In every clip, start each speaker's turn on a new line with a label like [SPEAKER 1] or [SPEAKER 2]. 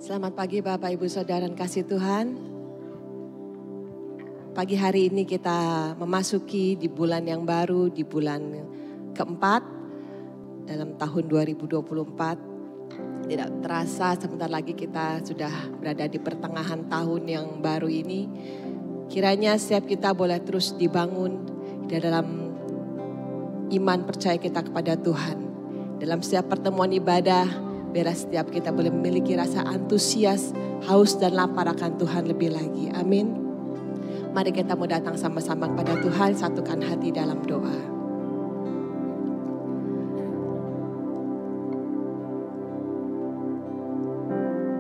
[SPEAKER 1] Selamat pagi Bapak Ibu Saudara dan kasih Tuhan. Pagi hari ini kita memasuki di bulan yang baru, di bulan keempat dalam tahun 2024. Tidak terasa sebentar lagi kita sudah berada di pertengahan tahun yang baru ini. Kiranya setiap kita boleh terus dibangun di dalam iman percaya kita kepada Tuhan. Dalam setiap pertemuan ibadah, biar setiap kita boleh memiliki rasa antusias, haus dan lapar akan Tuhan lebih lagi. Amin. Mari kita mau datang sama-sama kepada Tuhan, satukan hati dalam doa.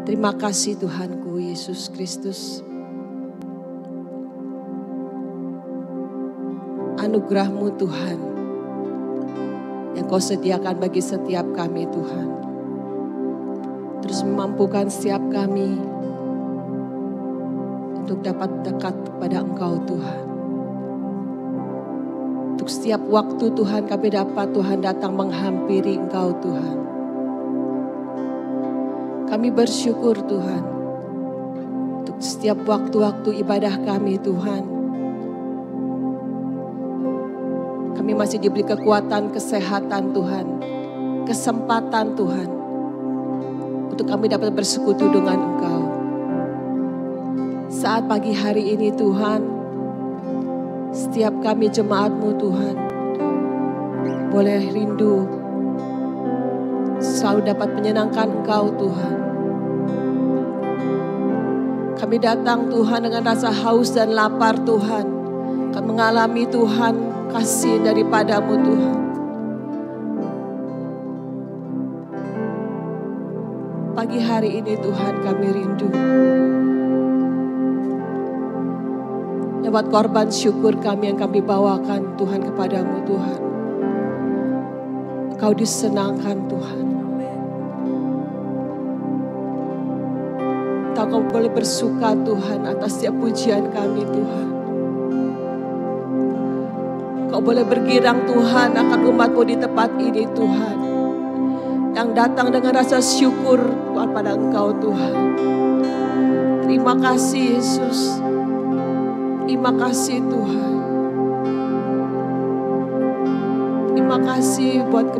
[SPEAKER 1] Terima kasih Tuhanku Yesus Kristus. Anugerah-Mu Tuhan yang Kau sediakan bagi setiap kami Tuhan. Terus memampukan setiap kami untuk dapat dekat kepada Engkau Tuhan. Untuk setiap waktu Tuhan kami dapat Tuhan datang menghampiri Engkau Tuhan. Kami bersyukur Tuhan untuk setiap waktu-waktu ibadah kami Tuhan. Kami masih diberi kekuatan, kesehatan Tuhan, kesempatan Tuhan. Untuk kami dapat bersekutu dengan Engkau. Saat pagi hari ini Tuhan, setiap kami jemaat-Mu Tuhan, boleh rindu selalu dapat menyenangkan Engkau Tuhan. Kami datang Tuhan dengan rasa haus dan lapar Tuhan, akan mengalami Tuhan kasih daripada-Mu Tuhan. Pagi hari ini Tuhan kami rindu. Lewat korban syukur kami yang kami bawakan Tuhan kepada-Mu Tuhan. Kau disenangkan Tuhan. Kau boleh bersuka Tuhan atas setiap pujian kami Tuhan. Kau boleh bergirang Tuhan akan umat-Mu di tempat ini Tuhan. Yang datang dengan rasa syukur kepada Engkau Tuhan. Terima kasih Yesus. Terima kasih Tuhan. Terima kasih buat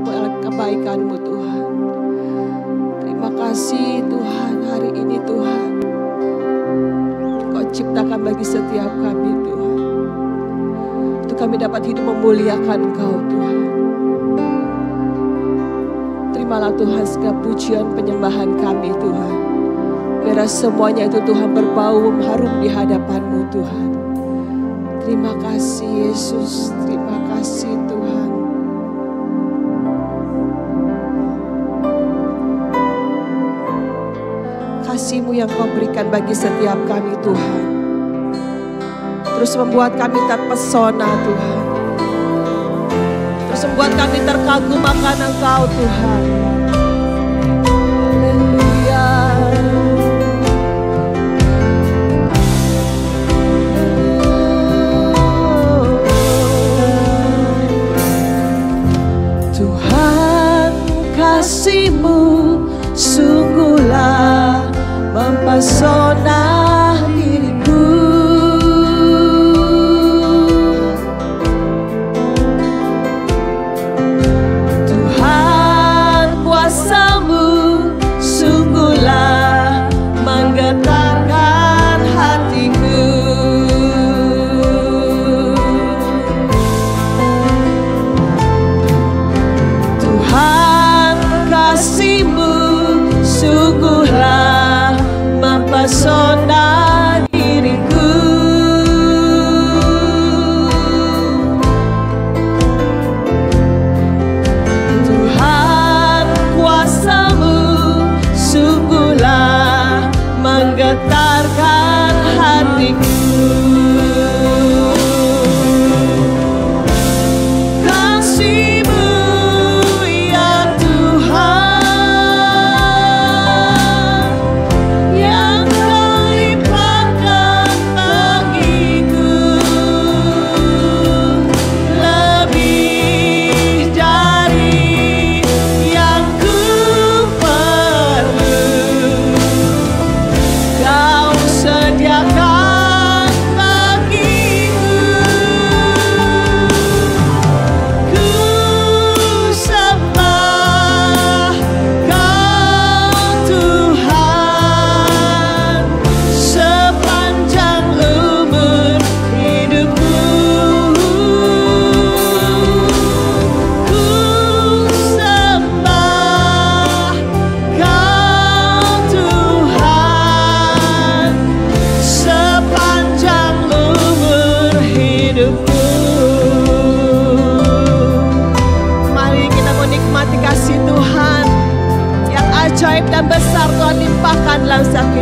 [SPEAKER 1] kebaikan-Mu Tuhan. Terima kasih Tuhan hari ini Tuhan. Kau ciptakan bagi setiap kami Tuhan. Untuk kami dapat hidup memuliakan Engkau Tuhan. Terimalah Tuhan segala pujian penyembahan kami Tuhan. Biar semuanya itu Tuhan berbau harum di hadapan-Mu Tuhan. Terima kasih Yesus, terima kasih Tuhan. Kasih-Mu yang Kau berikan bagi setiap kami Tuhan. Terus membuat kami terpesona Tuhan. Terus membuat kami terkagum akan Engkau Tuhan. Haleluya. Tuhan kasih-Mu sungguhlah mempesona diriku. Menggetarkan hatiku. Tuhan kasih-Mu sungguhlah mempesona diriku. Tuhan kuasa-Mu sungguhlah menggetarkan hatiku. Kasih-Mu ya Tuhan yang Kau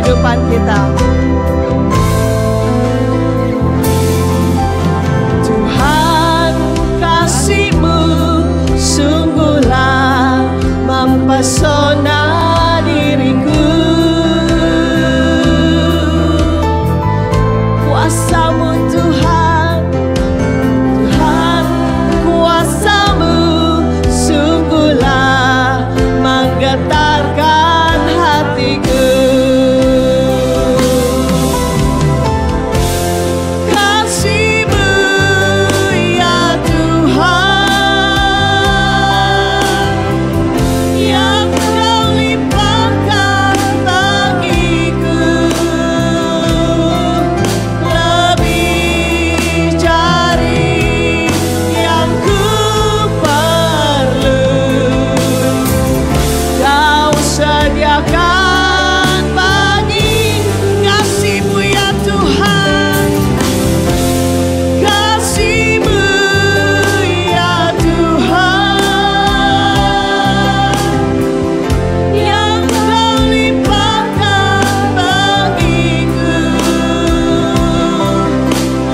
[SPEAKER 1] kehidupan kita. Tuhan, kasih-Mu sungguhlah mempesona diriku. Kuasa-Mu Tuhan, Tuhan, kuasa-Mu sungguhlah menggetarkan hatiku. Kasih-Mu ya Tuhan, yang Kau limpahkan bagiku, lebih dari yang ku perlu. Kau sediakan bagi kasih-Mu ya Tuhan, kasih-Mu ya Tuhan, yang Kau limpahkan bagiku,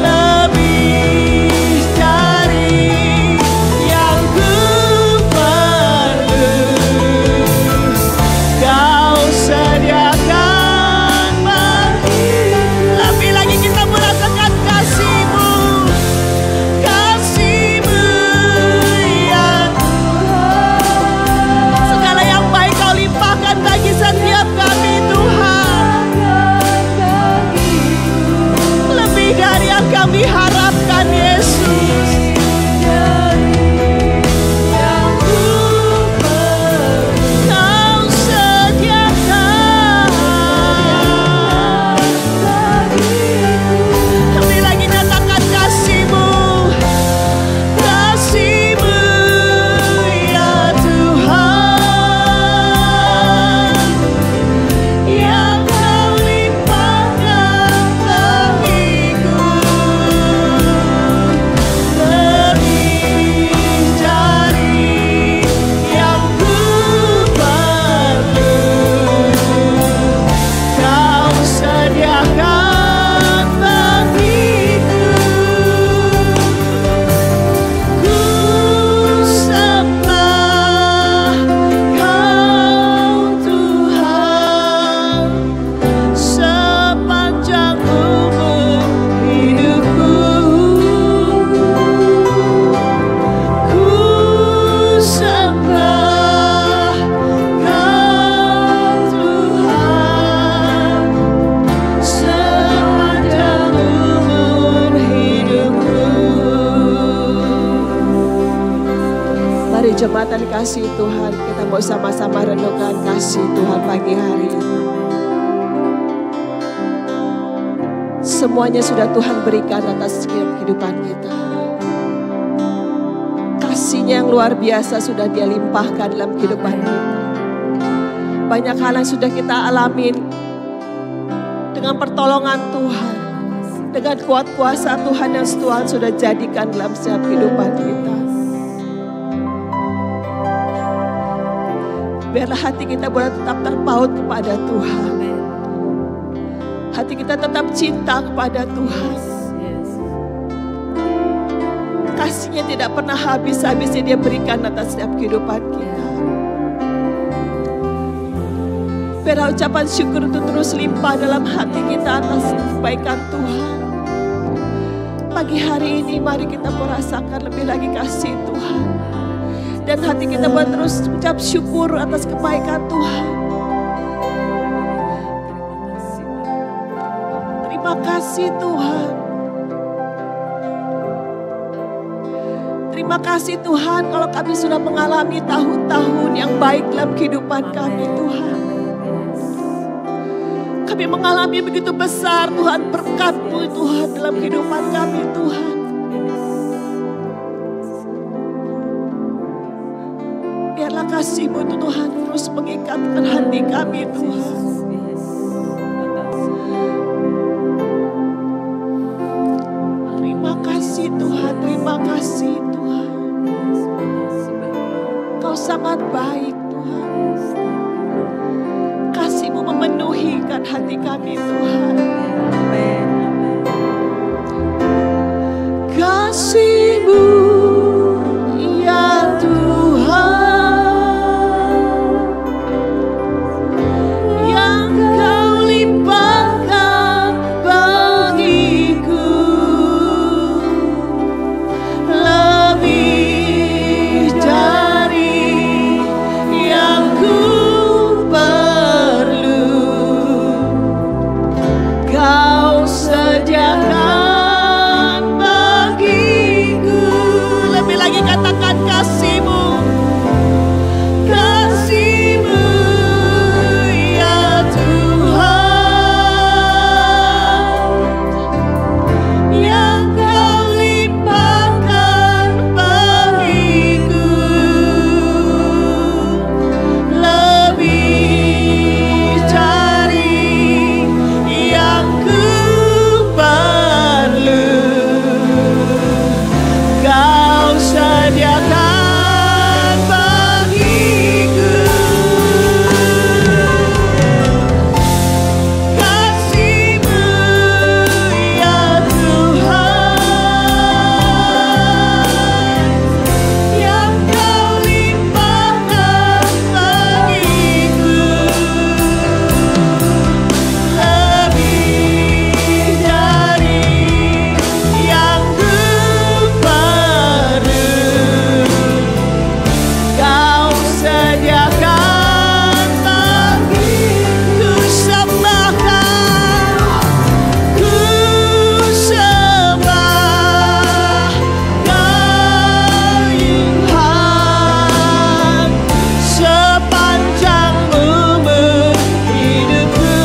[SPEAKER 1] lebih dari yang ku perlu. Kau sediakan bagi. Lebih lagi kita merasakan kasih-Mu, kasih-Mu ya Tuhan. Segala yang baik Kau limpahkan bagi setiap kami Tuhan, lebih dari yang kami harapkan Yesus. Kau sediakan. Lebih lagi nyatakan kasih-Mu, kasih-Mu ya Tuhan, yang Kau limpahkan bagiku, lebih dari yang ku perlu. Kau sediakan bagiku. Ku sembah Kau Tuhan sepanjang umur hidupku. Ku sembah Kau Tuhan sepanjang umur hidupku. Mari jemaat yang dikasihi Tuhan, kita mau sama-sama renungkan kasih Tuhan pagi hari ini. Semuanya sudah Tuhan berikan atas kehidupan kita. Kasih-Nya yang luar biasa sudah Dia limpahkan dalam kehidupan kita. Banyak hal yang sudah kita alamin dengan pertolongan Tuhan, dengan kuat kuasa Tuhan yang Tuhan sudah jadikan dalam setiap kehidupan kita. Biarlah hati kita boleh tetap terpaut kepada Tuhan. Hati kita tetap cinta kepada Tuhan. Kasih-Nya tidak pernah habis-habisnya Dia berikan atas setiap kehidupan kita. Biarlah ucapan syukur itu terus limpah dalam hati kita atas kebaikan Tuhan. Pagi hari ini mari kita merasakan lebih lagi kasih Tuhan. Dan hati kita boleh terus ucap syukur atas kebaikan Tuhan. Terima kasih Tuhan. Terima kasih Tuhan kalau kami sudah mengalami tahun-tahun yang baik dalam kehidupan kami Tuhan. Kami mengalami begitu besar Tuhan berkat-Mu Tuhan dalam kehidupan kami Tuhan. Biarlah kasih-Mu itu Tuhan terus mengikatkan hati kami Tuhan. Terima kasih Tuhan, terima kasih Tuhan. Kau sangat baik Tuhan. Kasih-Mu memenuhi dalam hati kami Tuhan. Kasih-Mu ya Tuhan, yang Kau limpahkan bagiku, lebih dari yang ku perlu. Kau sediakan bagiku. Lebih lagi katakan kasih-Mu. Kasih-Mu ya Tuhan, yang Kau limpahkan bagiku, lebih dari yang ku perlu. Kau sediakan bagiku. Kasih-Mu ya Tuhan, yang Kau limpahkan bagiku, lebih dari yang ku perlu. Kau sediakan bagiku. Ku sembah Kau Tuhan, sepanjang umur hidupku.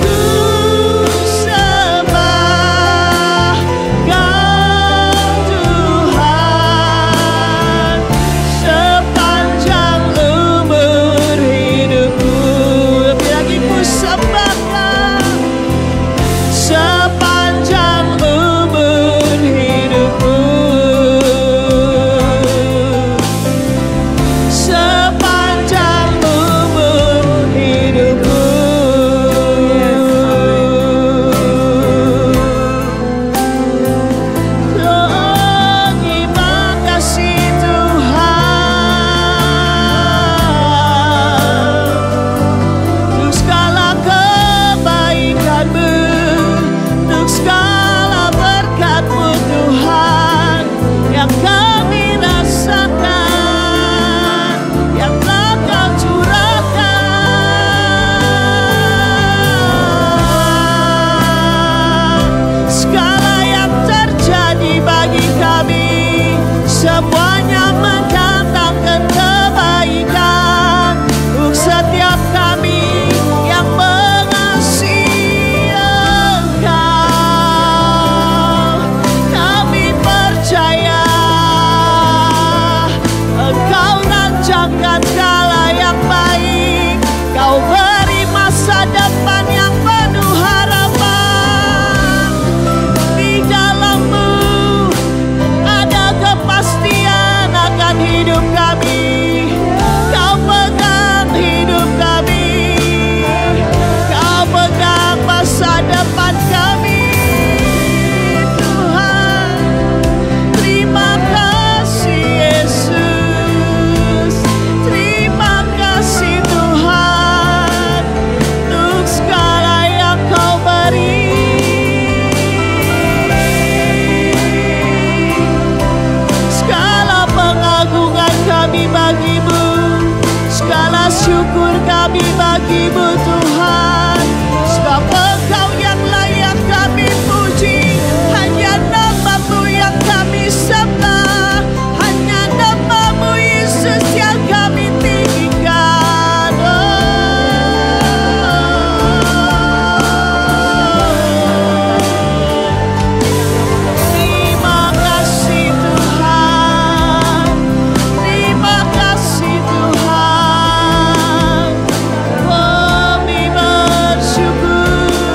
[SPEAKER 1] Ku sembah Kau Tuhan, sepanjang umur hidupku. Lebih lagi ku sembah Kau, sepanjang umur hidupku, sepanjang umur hidupku. Terima kasih Tuhan, untuk segala kebaikan-Mu, untuk segala berkat-Mu Tuhan, yang kami rasakan, yang telah Kau curahkan. Segala yang terjadi bagi kami, semuanya mendatangkan kebaikan untuk setiap kami yang mengasihi Engkau. Kami percaya Engkau rancangkan segala yang baik. Kau beri masa depan yang penuh harapan. Di dalam-Mu ada kepastian akan hidup kami. Kau pegang hidup kami, Kau pegang masa depan kami Tuhan. Terima kasih Yesus, terima kasih Tuhan, untuk segala yang Kau beri. Segala pengagungan kami bagi-Mu, segala syukur kami bagi-Mu Tuhan. Sebab Engkau yang layak kami puji, hanya nama-Mu yang kami sembah, hanya nama-Mu Yesus yang kami tinggikan. Terima kasih Tuhan, terima kasih Tuhan. Kami bersyukur.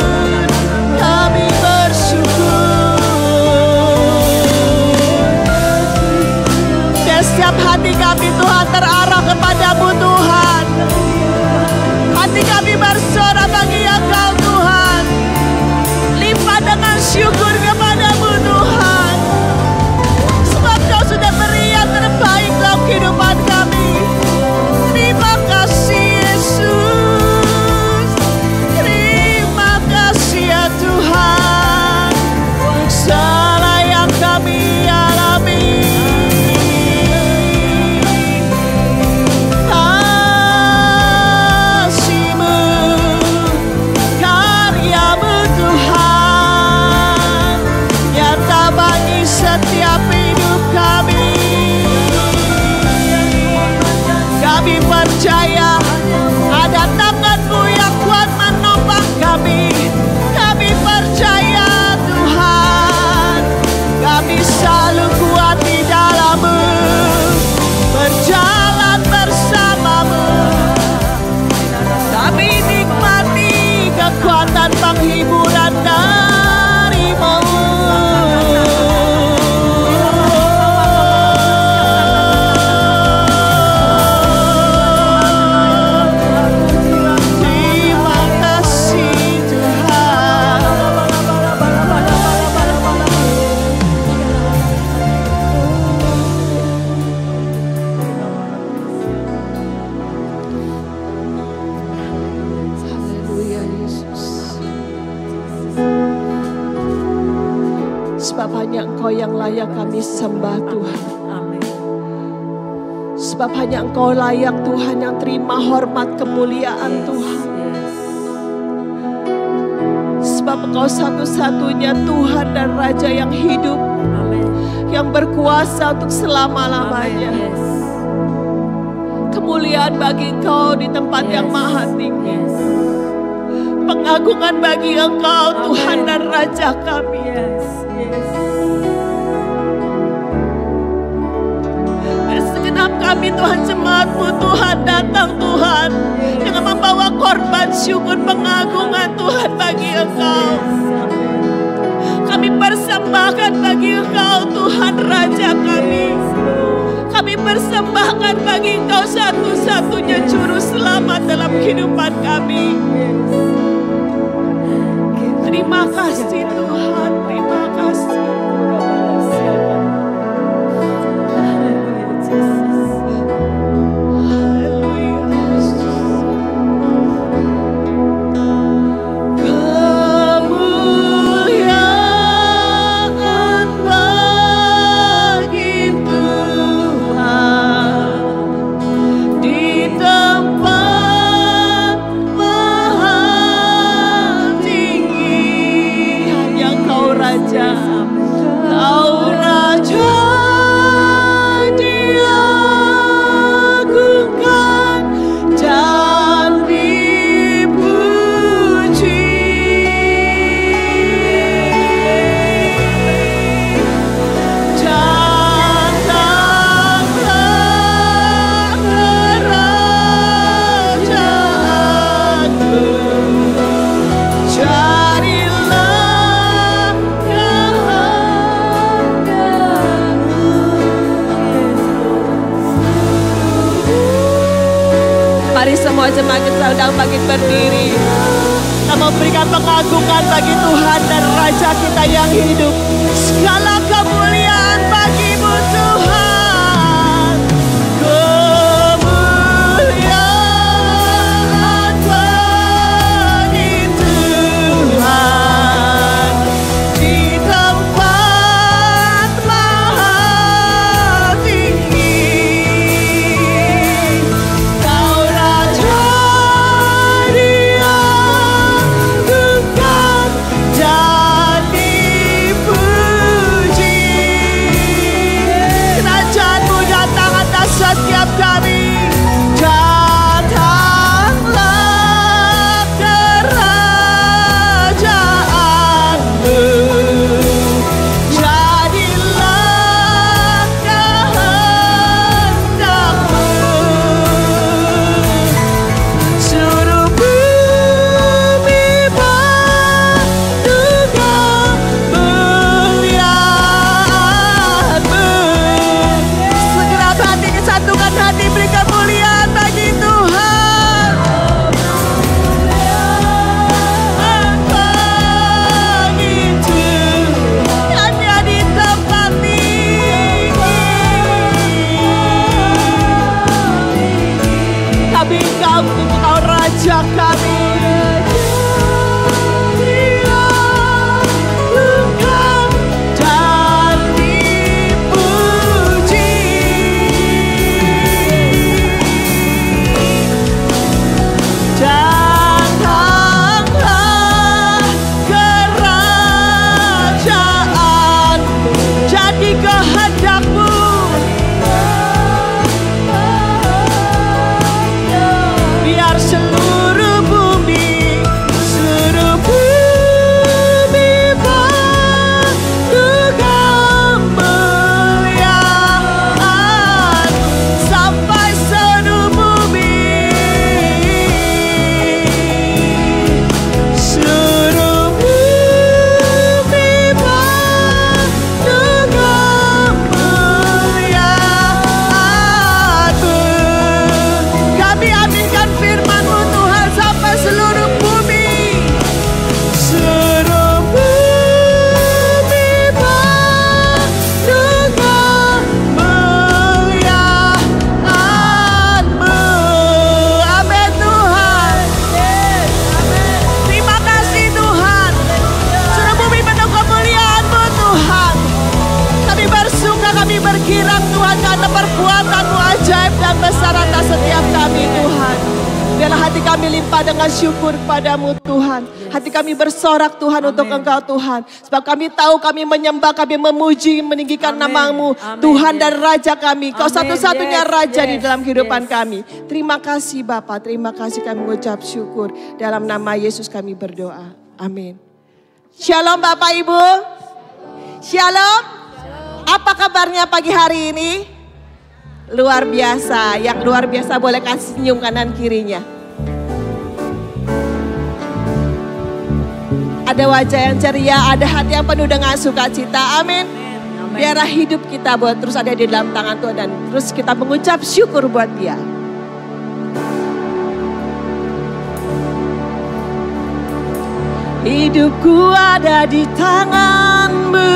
[SPEAKER 1] Yesus. Sebab hanya Engkau yang layak kami sembah Tuhan. Sebab hanya Engkau layak Tuhan yang terima hormat kemuliaan Tuhan. Sebab Engkau satu-satunya Tuhan dan Raja yang hidup, yang berkuasa untuk selama-lamanya. Kemuliaan bagi Engkau di tempat yang maha tinggi. Pengagungan bagi Engkau Tuhan dan Raja kami. Segenap kami Tuhan jemaat-Mu Tuhan datang Tuhan dengan membawa korban syukur pengagungan Tuhan bagi Engkau. Kami persembahkan bagi Engkau Tuhan Raja kami. Kami persembahkan bagi Engkau satu-satunya juru selamat dalam kehidupan kami. Terima kasih Tuhan, terima kasih. Semua jemaat kita undang bangkit berdiri. Kita memberikan pengagungan bagi Tuhan dan Raja kita yang hidup. Segala kemuliaan bagi-Mu Tuhan. Kemuliaan bagi Tuhan di tempat maha tinggi. Setiap kami datanglah kerajaan-Mu, jadilah kehendak-Mu, seluruh bumi menduga muliaan-Mu. Segenap hati satukan hati, beri kemuliaan bagi Tuhan. Bagi Tuhan hanya di tempat tinggi. Kami Engkau Raja kami. Biar seluruh bumi kami limpah dengan syukur padamu Tuhan. Hati kami bersorak Tuhan untuk Engkau Tuhan. Sebab kami tahu kami menyembah, kami memuji, meninggikan namamu. Tuhan dan Raja kami. Kau satu-satunya Raja di dalam kehidupan kami. Terima kasih Bapa, terima kasih kami mengucap syukur. Dalam nama Yesus kami berdoa. Amin. Shalom Bapak Ibu. Shalom. Apa kabarnya pagi hari ini? Luar biasa. Yang luar biasa boleh kasih senyum kanan kirinya. Ada wajah yang ceria, ada hati yang penuh dengan sukacita. Amin. Biarlah hidup kita buat terus ada di dalam tangan Tuhan dan terus kita mengucap syukur buat Dia. Hidupku ada di tangan-Mu,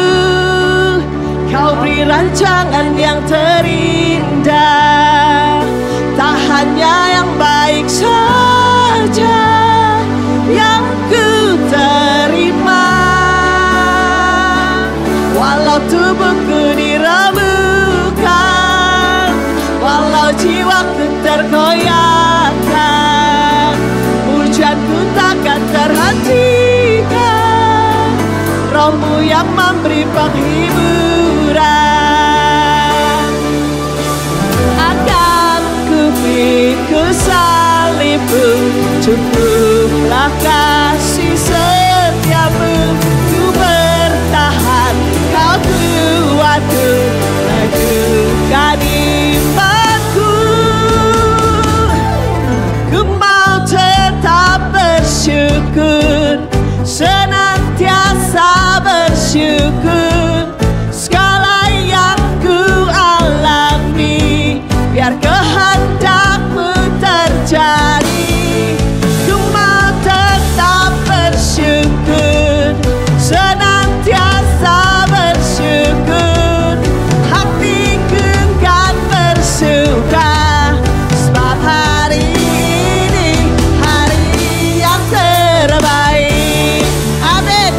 [SPEAKER 1] Kau beri rancangan yang terindah. Tak hanya yang baik saja yang ku terima, walau tubuhku diremukkan, walau jiwaku tergoyahkan, pujianku takkan terhentikan. Roh-Mu yang memberi penghiburan, akan ku pikul salib-Mu, cukuplah kasih setia-Mu. Ku bertahan, Kau kuatku, teguhkan imanku. Ku mau tetap bersyukur, senantiasa bersyukur. Segala yang ku alami, biar kehendak-Mu terjadi. Ku mau tetap bersyukur, senantiasa bersyukur. Hatiku kan bersuka, sebab hari ini hari yang terbaik. Amin.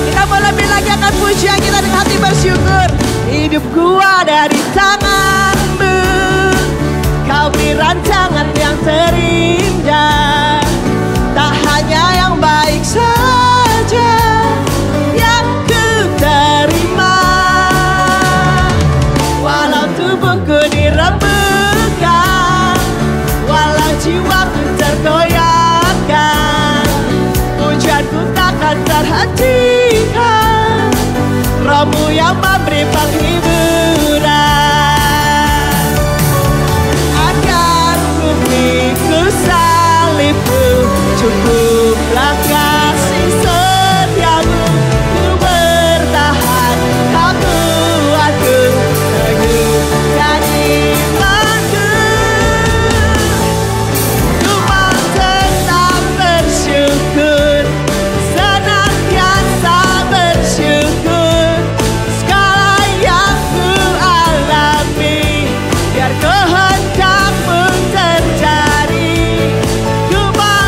[SPEAKER 1] Kita boleh lebih lagi akan pujian kita dengan hati bersyukur. Hidupku ada di tangan-Mu, Kau beri rancangan yang terindah. Tak hanya yang baik saja yang ku terima, walau tubuhku diremukkan, walau jiwaku tergoyahkan, pujianku takkan terhentikan. Roh-Mu yang memberi penghiburan, akan ku pikul salib-Mu, cukuplah kasih setia-Mu. Ku bertahan, Kau kuatku, teguhkan imanku. Ku mau tetap bersyukur, senantiasa bersyukur. Segala yang ku alami, biar kehendak-Mu terjadi. Ku mau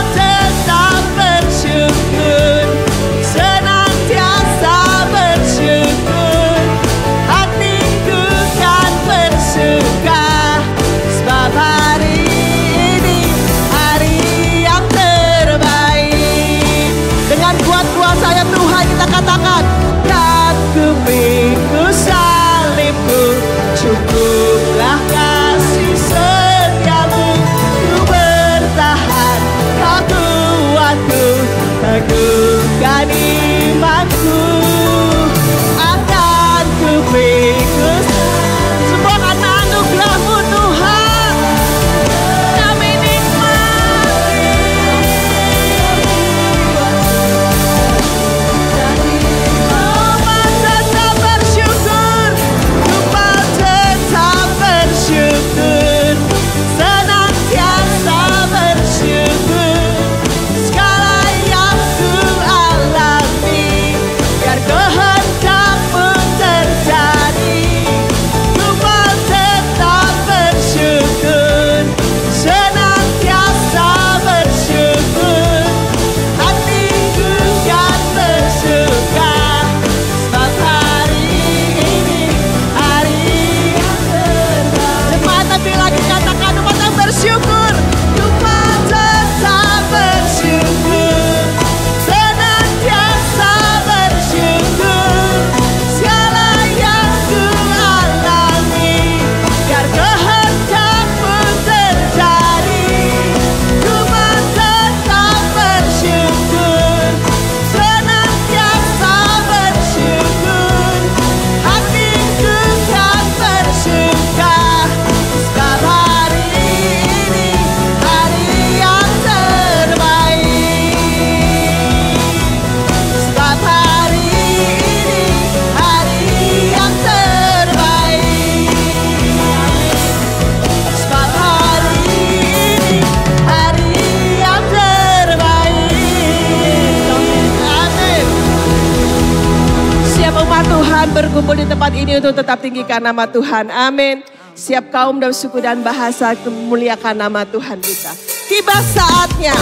[SPEAKER 1] tempat ini untuk tetap tinggikan nama Tuhan. Amin. Siap kaum dan suku dan bahasa memuliakan nama Tuhan kita. Tiba saatnya.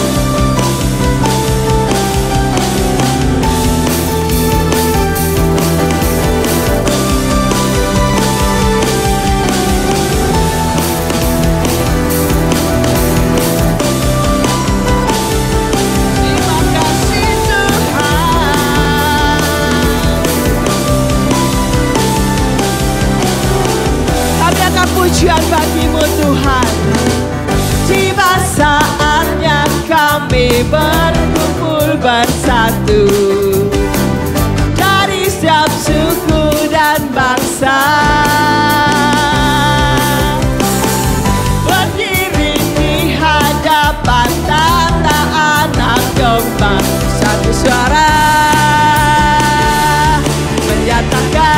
[SPEAKER 1] Pujian bagimu Tuhan. Tiba saatnya kami berkumpul bersatu dari setiap suku dan bangsa, berdiri di hadapan tata anak domba, satu suara menyatakan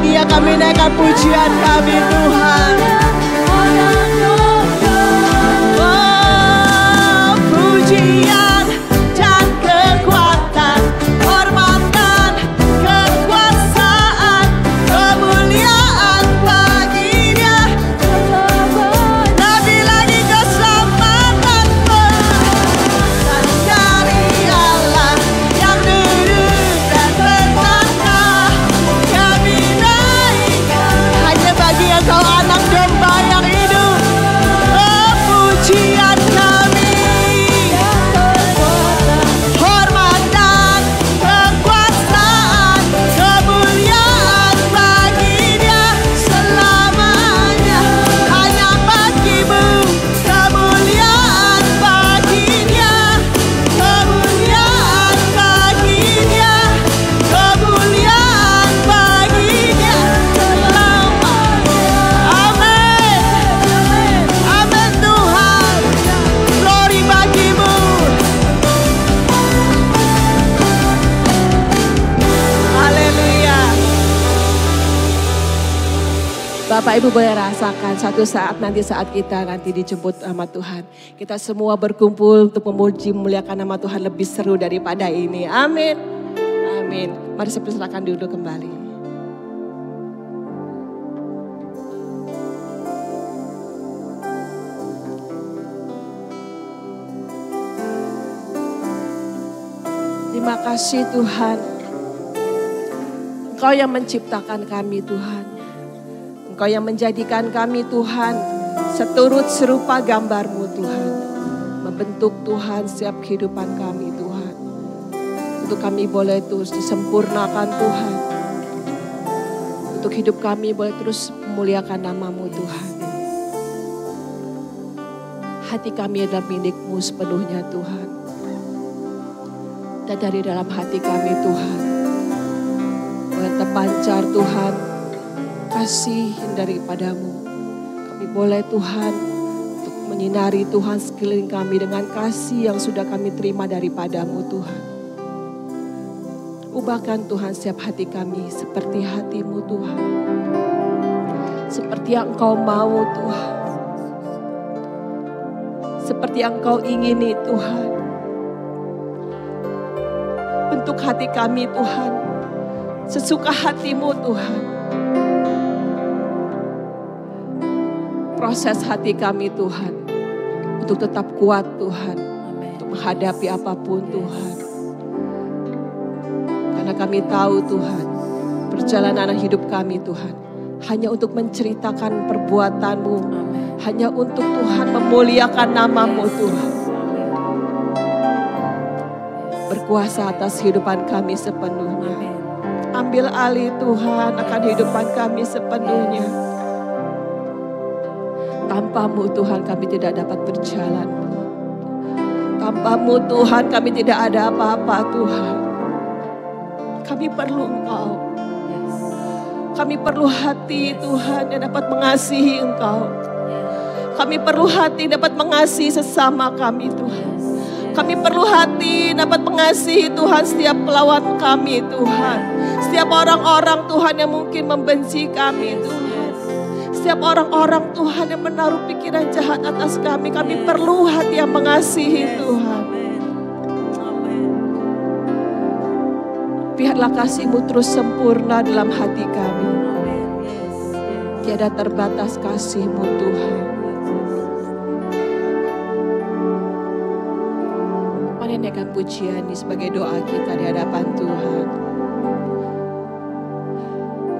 [SPEAKER 1] Dia kami naikkan pujian kami Tuhan. Oh, pujian dan kekuatan, hormat dan kekuasaan, kemuliaan baginya. Lebih lagi keselamatan dari Allah yang duduk dan bertata. Bagi engkau anak domba yang hidup, oh, pujian kami, hormat dan kekuasaan, kemuliaan baginya selamanya. Hanya bagimu kemuliaan baginya, kemuliaan baginya, kemuliaan baginya selamanya. Amin Tuhan, glory bagimu. Haleluya. Bapak Ibu boleh rasakan satu saat saat kita dijemput sama Tuhan, kita semua berkumpul untuk memuji memuliakan nama Tuhan lebih seru daripada ini. Amin. Amin. Mari saya persilakan duduk kembali. Terima kasih Tuhan. Engkau yang menciptakan kami Tuhan. Engkau yang menjadikan kami Tuhan seturut serupa gambar-Mu Tuhan. Membentuk Tuhan setiap kehidupan kami Tuhan. Untuk kami boleh terus disempurnakan Tuhan. Untuk hidup kami boleh terus memuliakan nama-Mu Tuhan. Hati kami adalah milik-Mu sepenuhnya Tuhan. Dan dari dalam hati kami Tuhan, Boleh terpancar Tuhan kasih daripadamu. Kami boleh Tuhan untuk menyinari Tuhan sekeliling kami dengan kasih yang sudah kami terima daripadamu Tuhan. Ubahkan Tuhan setiap hati kami seperti hati-Mu Tuhan. Seperti yang Engkau mau Tuhan. Seperti yang Engkau ingini Tuhan. Bentuk hati kami Tuhan. Sesuka hati-Mu Tuhan. Proses hati kami Tuhan. Untuk tetap kuat Tuhan. Untuk menghadapi apapun Tuhan. Karena kami tahu Tuhan. Perjalanan hidup kami Tuhan. Hanya untuk menceritakan perbuatan-Mu. Hanya untuk Tuhan memuliakan nama-Mu Tuhan. Berkuasa atas kehidupan kami sepenuhnya. Ambil alih Tuhan akan kehidupan kami sepenuhnya. Tanpa-Mu Tuhan kami tidak dapat berjalan. Tanpa-Mu Tuhan kami tidak ada apa-apa Tuhan. Kami perlu Engkau. Kami perlu hati Tuhan yang dapat mengasihi Engkau. Kami perlu hati dapat mengasihi sesama kami Tuhan. Kami perlu hati dapat mengasihi Tuhan setiap lawan kami Tuhan. Setiap orang-orang Tuhan yang mungkin membenci kami Tuhan. Setiap orang-orang Tuhan yang menaruh pikiran jahat atas kami. Kami perlu hati yang mengasihi Tuhan. Biarlah kasih-Mu terus sempurna dalam hati kami. Tiada terbatas kasih-Mu Tuhan. Mari naikkan pujian ini sebagai doa kita di hadapan Tuhan.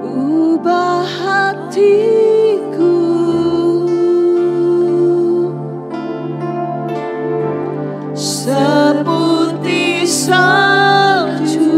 [SPEAKER 1] Ubah hatiku seperti salju.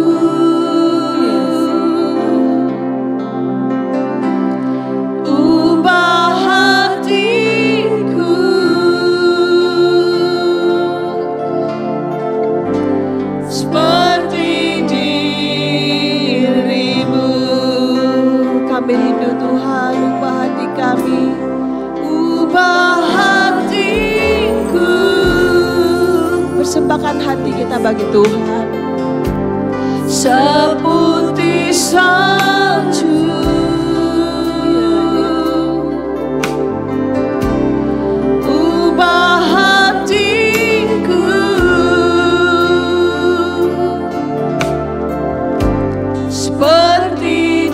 [SPEAKER 1] Kami rindu Tuhan, ubah hati kami, ubah hatiku. Persembahkan hati kita bagi Tuhan. Seperti salju, ubah hatiku seperti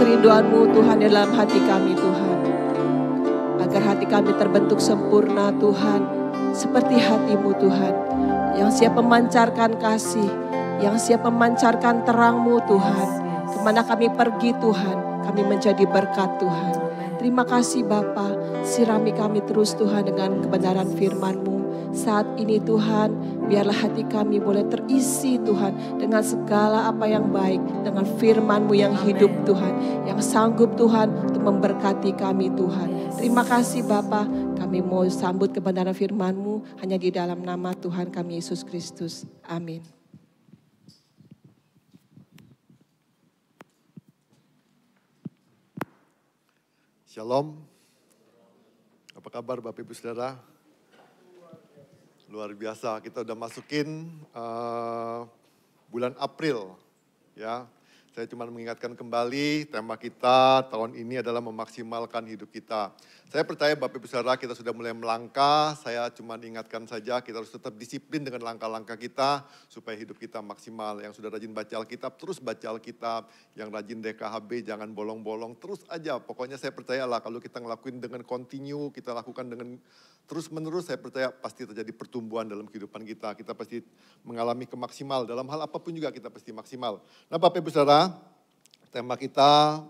[SPEAKER 1] kerinduan-Mu Tuhan di dalam hati kami Tuhan. Agar hati kami terbentuk sempurna Tuhan. Seperti hati-Mu Tuhan. Yang siap memancarkan kasih. Yang siap memancarkan terang-Mu Tuhan. Kemana kami pergi Tuhan. Kami menjadi berkat Tuhan. Terima kasih Bapa. Sirami kami terus Tuhan dengan kebenaran firman-Mu. Saat ini Tuhan, biarlah hati kami boleh terisi Tuhan dengan segala apa yang baik, dengan firman-Mu yang hidup Tuhan, yang sanggup Tuhan untuk memberkati kami Tuhan. Terima kasih Bapa, kami mau sambut kebenaran firman-Mu hanya di dalam nama Tuhan kami Yesus Kristus. Amin.
[SPEAKER 2] Shalom, apa kabar Bapak Ibu Saudara? Luar biasa, kita udah masukin bulan April, ya. Saya cuma mengingatkan kembali tema kita tahun ini adalah memaksimalkan hidup kita. Saya percaya Bapak Ibu Saudara kita sudah mulai melangkah, saya cuma ingatkan saja kita harus tetap disiplin dengan langkah-langkah kita supaya hidup kita maksimal. Yang sudah rajin baca Alkitab, terus baca Alkitab. Yang rajin DKHB jangan bolong-bolong, terus aja. Pokoknya saya percayalah kalau kita ngelakuin dengan continue, kita lakukan dengan terus-menerus, saya percaya pasti terjadi pertumbuhan dalam kehidupan kita. Kita pasti mengalami kemaksimal, dalam hal apapun juga kita pasti maksimal. Nah Bapak Ibu Saudara, tema kita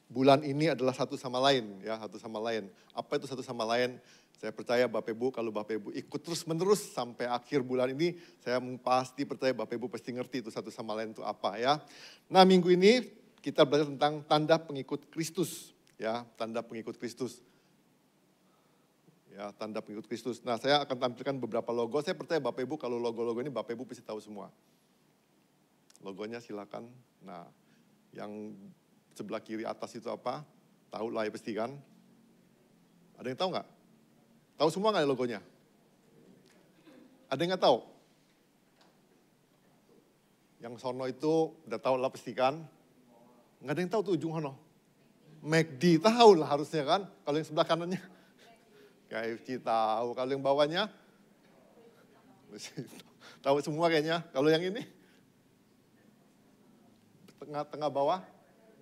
[SPEAKER 2] bulan ini adalah satu sama lain, ya, satu sama lain. Apa itu satu sama lain? Saya percaya Bapak Ibu, kalau Bapak Ibu ikut terus-menerus sampai akhir bulan ini, saya pasti percaya Bapak Ibu pasti ngerti itu satu sama lain itu apa, ya. Nah minggu ini kita belajar tentang tanda pengikut Kristus, ya, tanda pengikut Kristus. Ya, tanda pengikut Kristus. Nah, saya akan tampilkan beberapa logo. Saya percaya Bapak Ibu kalau logo-logo ini Bapak Ibu pasti tahu semua. Logonya silakan. Nah, yang sebelah kiri atas itu apa? Tahu lah ya pasti kan? Ada yang tahu nggak? Tahu semua nggak logonya? Ada yang nggak tahu? Yang sono itu udah tahu lah pasti kan? Nggak ada yang tahu tuh ujung sono. McD tahu lah harusnya kan? Kalau yang sebelah kanannya. KFC tahu, kalau yang bawahnya tahu semua kayaknya. Kalau yang ini tengah bawah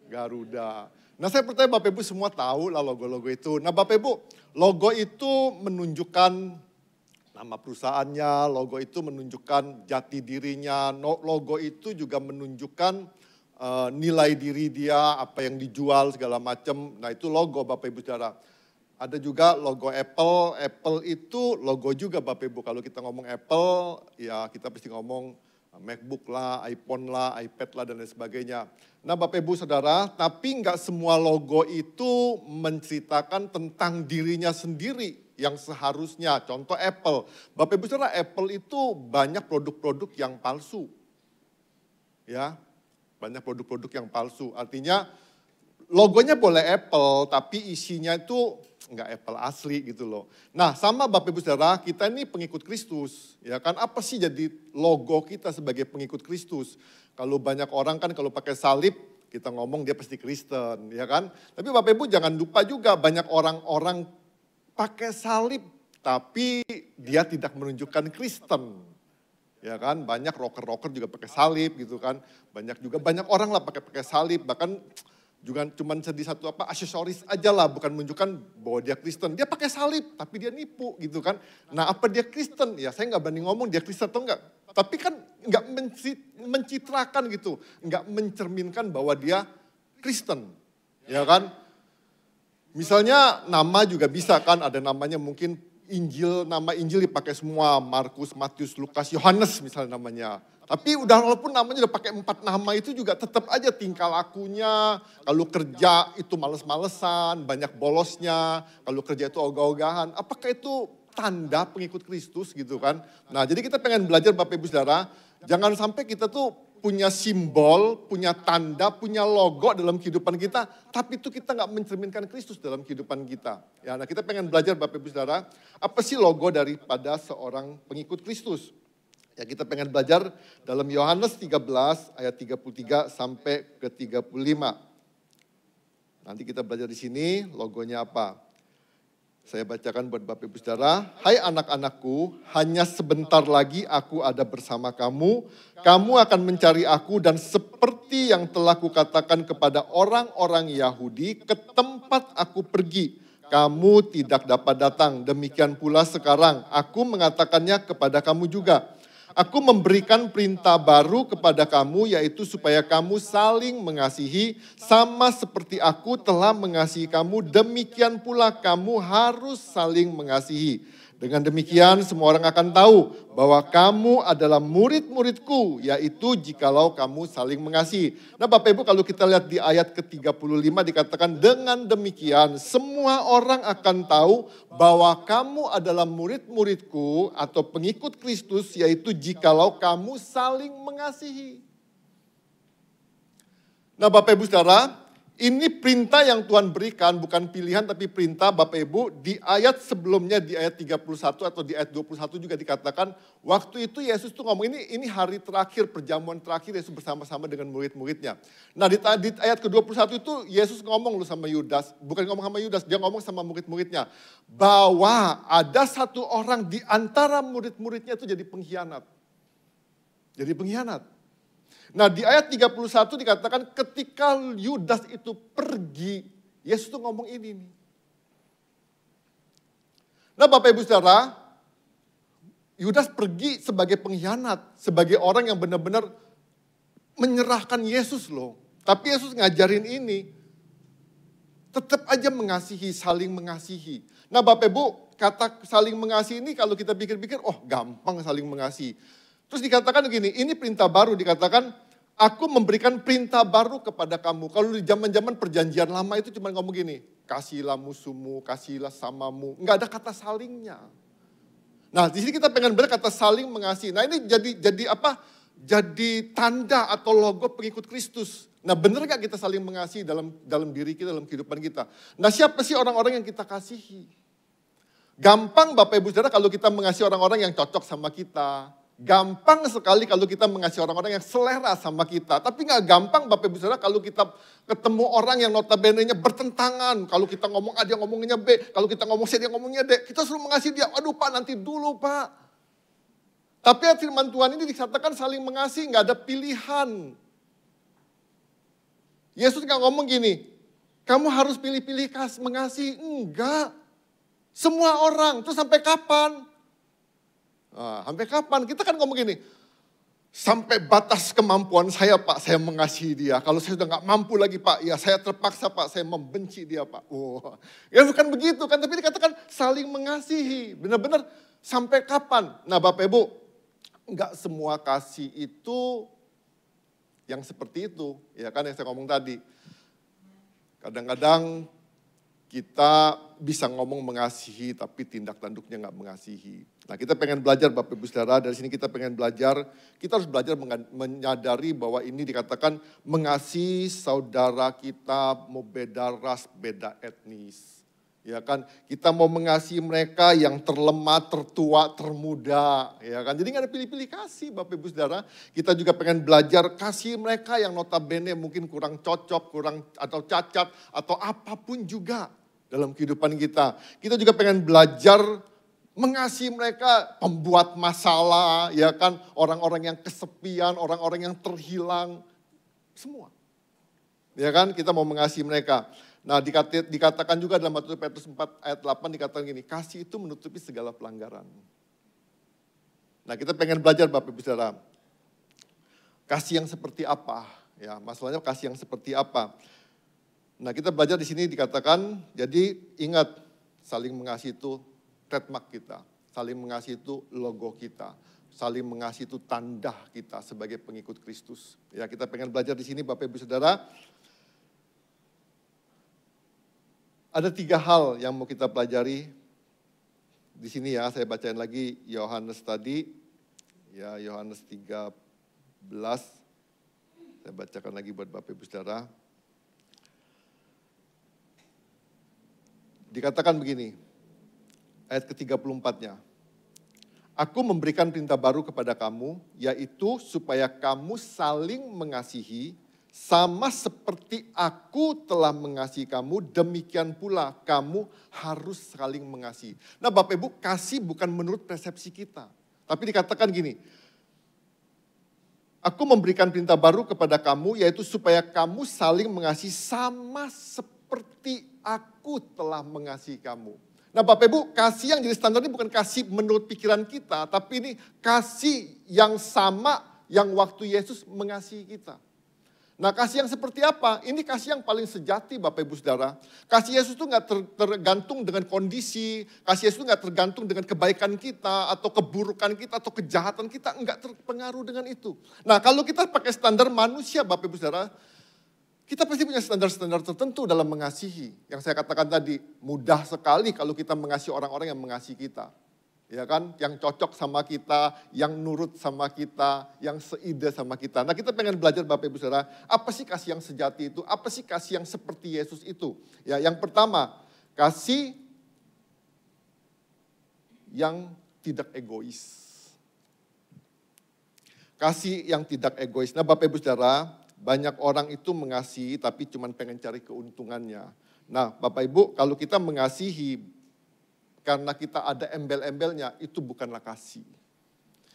[SPEAKER 2] Garuda. Nah saya percaya Bapak Ibu semua tahu lah logo-logo itu. Nah Bapak Ibu, logo itu menunjukkan nama perusahaannya, logo itu menunjukkan jati dirinya, logo itu juga menunjukkan nilai diri dia, apa yang dijual segala macam. Nah itu logo Bapak Ibu Saudara. Ada juga logo Apple. Apple itu logo juga Bapak Ibu. Kalau kita ngomong Apple, ya kita pasti ngomong MacBook lah, iPhone lah, iPad lah, dan lain sebagainya. Nah Bapak Ibu Saudara, tapi nggak semua logo itu menceritakan tentang dirinya sendiri yang seharusnya. Contoh Apple. Bapak Ibu Saudara, Apple itu banyak produk-produk yang palsu. Ya, banyak produk-produk yang palsu. Artinya logonya boleh Apple, tapi isinya itu nggak Apple asli gitu loh. Nah sama Bapak Ibu Saudara, kita ini pengikut Kristus. Ya kan, apa sih jadi logo kita sebagai pengikut Kristus? Kalau banyak orang kan kalau pakai salib, kita ngomong dia pasti Kristen, ya kan? Tapi Bapak Ibu jangan lupa juga banyak orang-orang pakai salib, tapi dia tidak menunjukkan Kristen. Ya kan, banyak rocker-rocker juga pakai salib gitu kan. Banyak orang lah pakai salib, bahkan juga cuma jadi satu aksesoris aja lah, bukan menunjukkan bahwa dia Kristen. Dia pakai salib, tapi dia nipu gitu kan. Nah apa dia Kristen? Ya saya nggak berani ngomong dia Kristen atau enggak. Tapi kan nggak mencitrakan gitu, nggak mencerminkan bahwa dia Kristen. Ya kan? Misalnya nama juga bisa kan, ada namanya mungkin Injil, nama Injil dipakai semua, Markus, Matius, Lukas, Yohanes misalnya namanya. Tapi walaupun namanya udah pakai 4 nama itu juga tetap aja tingkah lakunya. Kalau kerja itu males-malesan, banyak bolosnya. Kalau kerja itu ogah-ogahan. Apakah itu tanda pengikut Kristus gitu kan? Nah jadi kita pengen belajar Bapak Ibu Saudara. Jangan sampai kita tuh punya simbol, punya tanda, punya logo dalam kehidupan kita. Tapi itu kita nggak mencerminkan Kristus dalam kehidupan kita. Ya, nah kita pengen belajar Bapak Ibu Saudara. Apa sih logo daripada seorang pengikut Kristus? Ya kita pengen belajar dalam Yohanes 13 ayat 33 sampai ke 35. Nanti kita belajar di sini logonya apa. Saya bacakan buat Bapak Ibu Saudara. Hai anak-anakku, hanya sebentar lagi aku ada bersama kamu. Kamu akan mencari aku dan seperti yang telah kukatakan kepada orang-orang Yahudi, ke tempat aku pergi, kamu tidak dapat datang. Demikian pula sekarang, aku mengatakannya kepada kamu juga. Aku memberikan perintah baru kepada kamu, yaitu supaya kamu saling mengasihi, sama seperti aku telah mengasihi kamu, demikian pula kamu harus saling mengasihi. Dengan demikian semua orang akan tahu bahwa kamu adalah murid-muridku, yaitu jikalau kamu saling mengasihi. Nah Bapak Ibu, kalau kita lihat di ayat ke-35 dikatakan, dengan demikian semua orang akan tahu bahwa kamu adalah murid-muridku atau pengikut Kristus, yaitu jikalau kamu saling mengasihi. Nah Bapak Ibu Saudara, ini perintah yang Tuhan berikan, bukan pilihan tapi perintah Bapak Ibu. Di ayat sebelumnya, di ayat 31 atau di ayat 21 juga dikatakan, waktu itu Yesus tuh ngomong, ini hari terakhir, perjamuan terakhir Yesus bersama-sama dengan murid-muridnya. Nah di ayat ke-21 itu Yesus ngomong loh sama Yudas, bukan ngomong sama Yudas, dia ngomong sama murid-muridnya. Bahwa ada satu orang di antara murid-muridnya itu jadi pengkhianat. Jadi pengkhianat. Nah di ayat 31 dikatakan ketika Yudas itu pergi, Yesus tuh ngomong ini nih. Nah Bapak Ibu Saudara, Yudas pergi sebagai pengkhianat, sebagai orang yang benar-benar menyerahkan Yesus loh. Tapi Yesus ngajarin ini, tetap aja mengasihi, saling mengasihi. Nah Bapak Ibu, kata saling mengasihi ini kalau kita pikir-pikir, oh gampang saling mengasihi. Terus dikatakan begini, ini perintah baru, dikatakan, aku memberikan perintah baru kepada kamu. Kalau di zaman-zaman perjanjian lama itu cuma ngomong gini, kasihlah musuhmu, kasihlah samamu. Enggak ada kata salingnya. Nah di sini kita pengen belajar kata saling mengasihi. Nah ini jadi apa? Jadi tanda atau logo pengikut Kristus. Nah benar gak kita saling mengasihi dalam diri kita, dalam kehidupan kita? Nah siapa sih orang-orang yang kita kasihi? Gampang Bapak Ibu Saudara kalau kita mengasihi orang-orang yang cocok sama kita. Gampang sekali kalau kita mengasihi orang-orang yang selera sama kita. Tapi gak gampang Bapak Ibu Saudara kalau kita ketemu orang yang notabene-nya bertentangan. Kalau kita ngomong A dia ngomongnya B. Kalau kita ngomong C dia ngomongnya D. Kita suruh mengasihi dia. Aduh Pak nanti dulu Pak. Tapi firman Tuhan ini dikatakan saling mengasihi. Gak ada pilihan. Yesus gak ngomong gini. Kamu harus pilih-pilih mengasihi. Enggak. Semua orang. Terus sampai kapan? Nah, sampai kapan? Kita kan ngomong gini, sampai batas kemampuan saya Pak, saya mengasihi dia. Kalau saya sudah gak mampu lagi Pak, ya saya terpaksa Pak, saya membenci dia Pak. Oh, ya bukan begitu kan, tapi dikatakan saling mengasihi. Benar-benar sampai kapan? Nah Bapak Ibu, gak semua kasih itu yang seperti itu. Ya kan yang saya ngomong tadi. Kadang-kadang kita bisa ngomong mengasihi tapi tindak tanduknya gak mengasihi. Nah kita pengen belajar Bapak Ibu Saudara, dari sini kita pengen belajar, kita harus belajar menyadari bahwa ini dikatakan mengasihi saudara kita mau beda ras, beda etnis. Ya kan, kita mau mengasihi mereka yang terlemah, tertua, termuda. Ya kan, jadi gak ada pilih-pilih kasih Bapak Ibu Saudara. Kita juga pengen belajar kasih mereka yang notabene mungkin kurang cocok, kurang atau cacat, atau apapun juga dalam kehidupan kita. Kita juga pengen belajar mengasihi mereka pembuat masalah, ya kan, orang-orang yang kesepian, orang-orang yang terhilang, semua. Ya kan, kita mau mengasihi mereka. Nah dikatakan juga dalam 1 Petrus 4 ayat 8 dikatakan gini, kasih itu menutupi segala pelanggaran. Nah kita pengen belajar Bapak Ibu Saudara, kasih yang seperti apa? Ya, masalahnya kasih yang seperti apa? Nah kita belajar di sini dikatakan, jadi ingat saling mengasihi itu trademark kita, saling mengasihi itu logo kita, saling mengasihi itu tanda kita sebagai pengikut Kristus. Ya kita pengen belajar di sini Bapak Ibu Saudara. Ada 3 hal yang mau kita pelajari di sini ya, saya bacain lagi Yohanes tadi, ya Yohanes 13, saya bacakan lagi buat Bapak Ibu Saudara. Dikatakan begini, ayat ke-34-nya. Aku memberikan perintah baru kepada kamu, yaitu supaya kamu saling mengasihi Sama seperti aku telah mengasihi kamu, demikian pula kamu harus saling mengasihi. Nah Bapak Ibu, kasih bukan menurut persepsi kita. Tapi dikatakan gini, aku memberikan perintah baru kepada kamu, yaitu supaya kamu saling mengasihi sama seperti aku telah mengasihi kamu. Nah Bapak Ibu, kasih yang jadi standar ini bukan kasih menurut pikiran kita, tapi ini kasih yang sama yang waktu Yesus mengasihi kita. Nah kasih yang seperti apa? Ini kasih yang paling sejati Bapak Ibu Saudara. Kasih Yesus itu gak tergantung dengan kondisi, kasih Yesus itu gak tergantung dengan kebaikan kita, atau keburukan kita, atau kejahatan kita, enggak terpengaruh dengan itu. Nah kalau kita pakai standar manusia Bapak Ibu Saudara, kita pasti punya standar-standar tertentu dalam mengasihi. Yang saya katakan tadi, mudah sekali kalau kita mengasihi orang-orang yang mengasihi kita. Ya kan, yang cocok sama kita, yang nurut sama kita, yang seide sama kita. Nah kita pengen belajar Bapak Ibu Saudara, apa sih kasih yang sejati itu? Apa sih kasih yang seperti Yesus itu? Ya, yang pertama, kasih yang tidak egois. Kasih yang tidak egois. Nah Bapak Ibu Saudara, banyak orang itu mengasihi tapi cuma pengen cari keuntungannya. Nah Bapak Ibu, kalau kita mengasihi karena kita ada embel-embelnya, itu bukanlah kasih.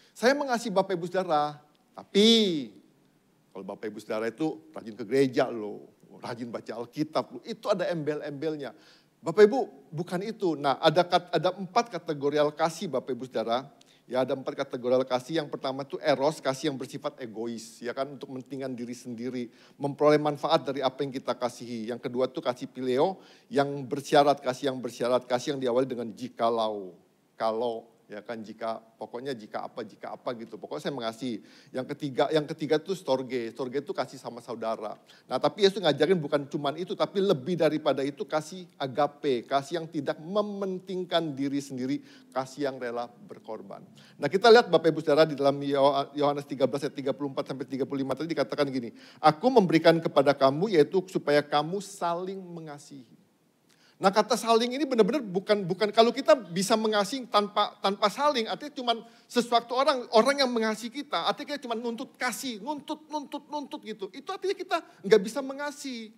[SPEAKER 2] Saya mengasihi Bapak Ibu Saudara, tapi kalau Bapak Ibu Saudara itu rajin ke gereja loh, rajin baca Alkitab loh, itu ada embel-embelnya. Bapak Ibu, bukan itu. Nah, ada 4 kategorial kasih Bapak Ibu Saudara. Ya, ada 4 kategorial kasih. Yang pertama itu eros, kasih yang bersifat egois, ya kan, untuk mementingkan diri sendiri, memperoleh manfaat dari apa yang kita kasihi. Yang kedua itu kasih phileo, yang bersyarat, kasih yang diawali dengan jikalau, kalau, ya kan, jika, pokoknya jika apa gitu. Pokoknya saya mengasihi. Yang ketiga itu storge itu kasih sama saudara. Nah, tapi Yesus ngajarin bukan cuman itu, tapi lebih daripada itu kasih agape, kasih yang tidak mementingkan diri sendiri, kasih yang rela berkorban. Nah, kita lihat Bapak Ibu Saudara di dalam Yohanes 13 ayat 34 sampai 35 tadi dikatakan gini, aku memberikan kepada kamu yaitu supaya kamu saling mengasihi. Nah kata saling ini benar-benar bukan kalau kita bisa mengasihi tanpa saling, artinya cuma sesuatu orang yang mengasihi kita, artinya kita cuma nuntut kasih, nuntut gitu. Itu artinya kita nggak bisa mengasihi.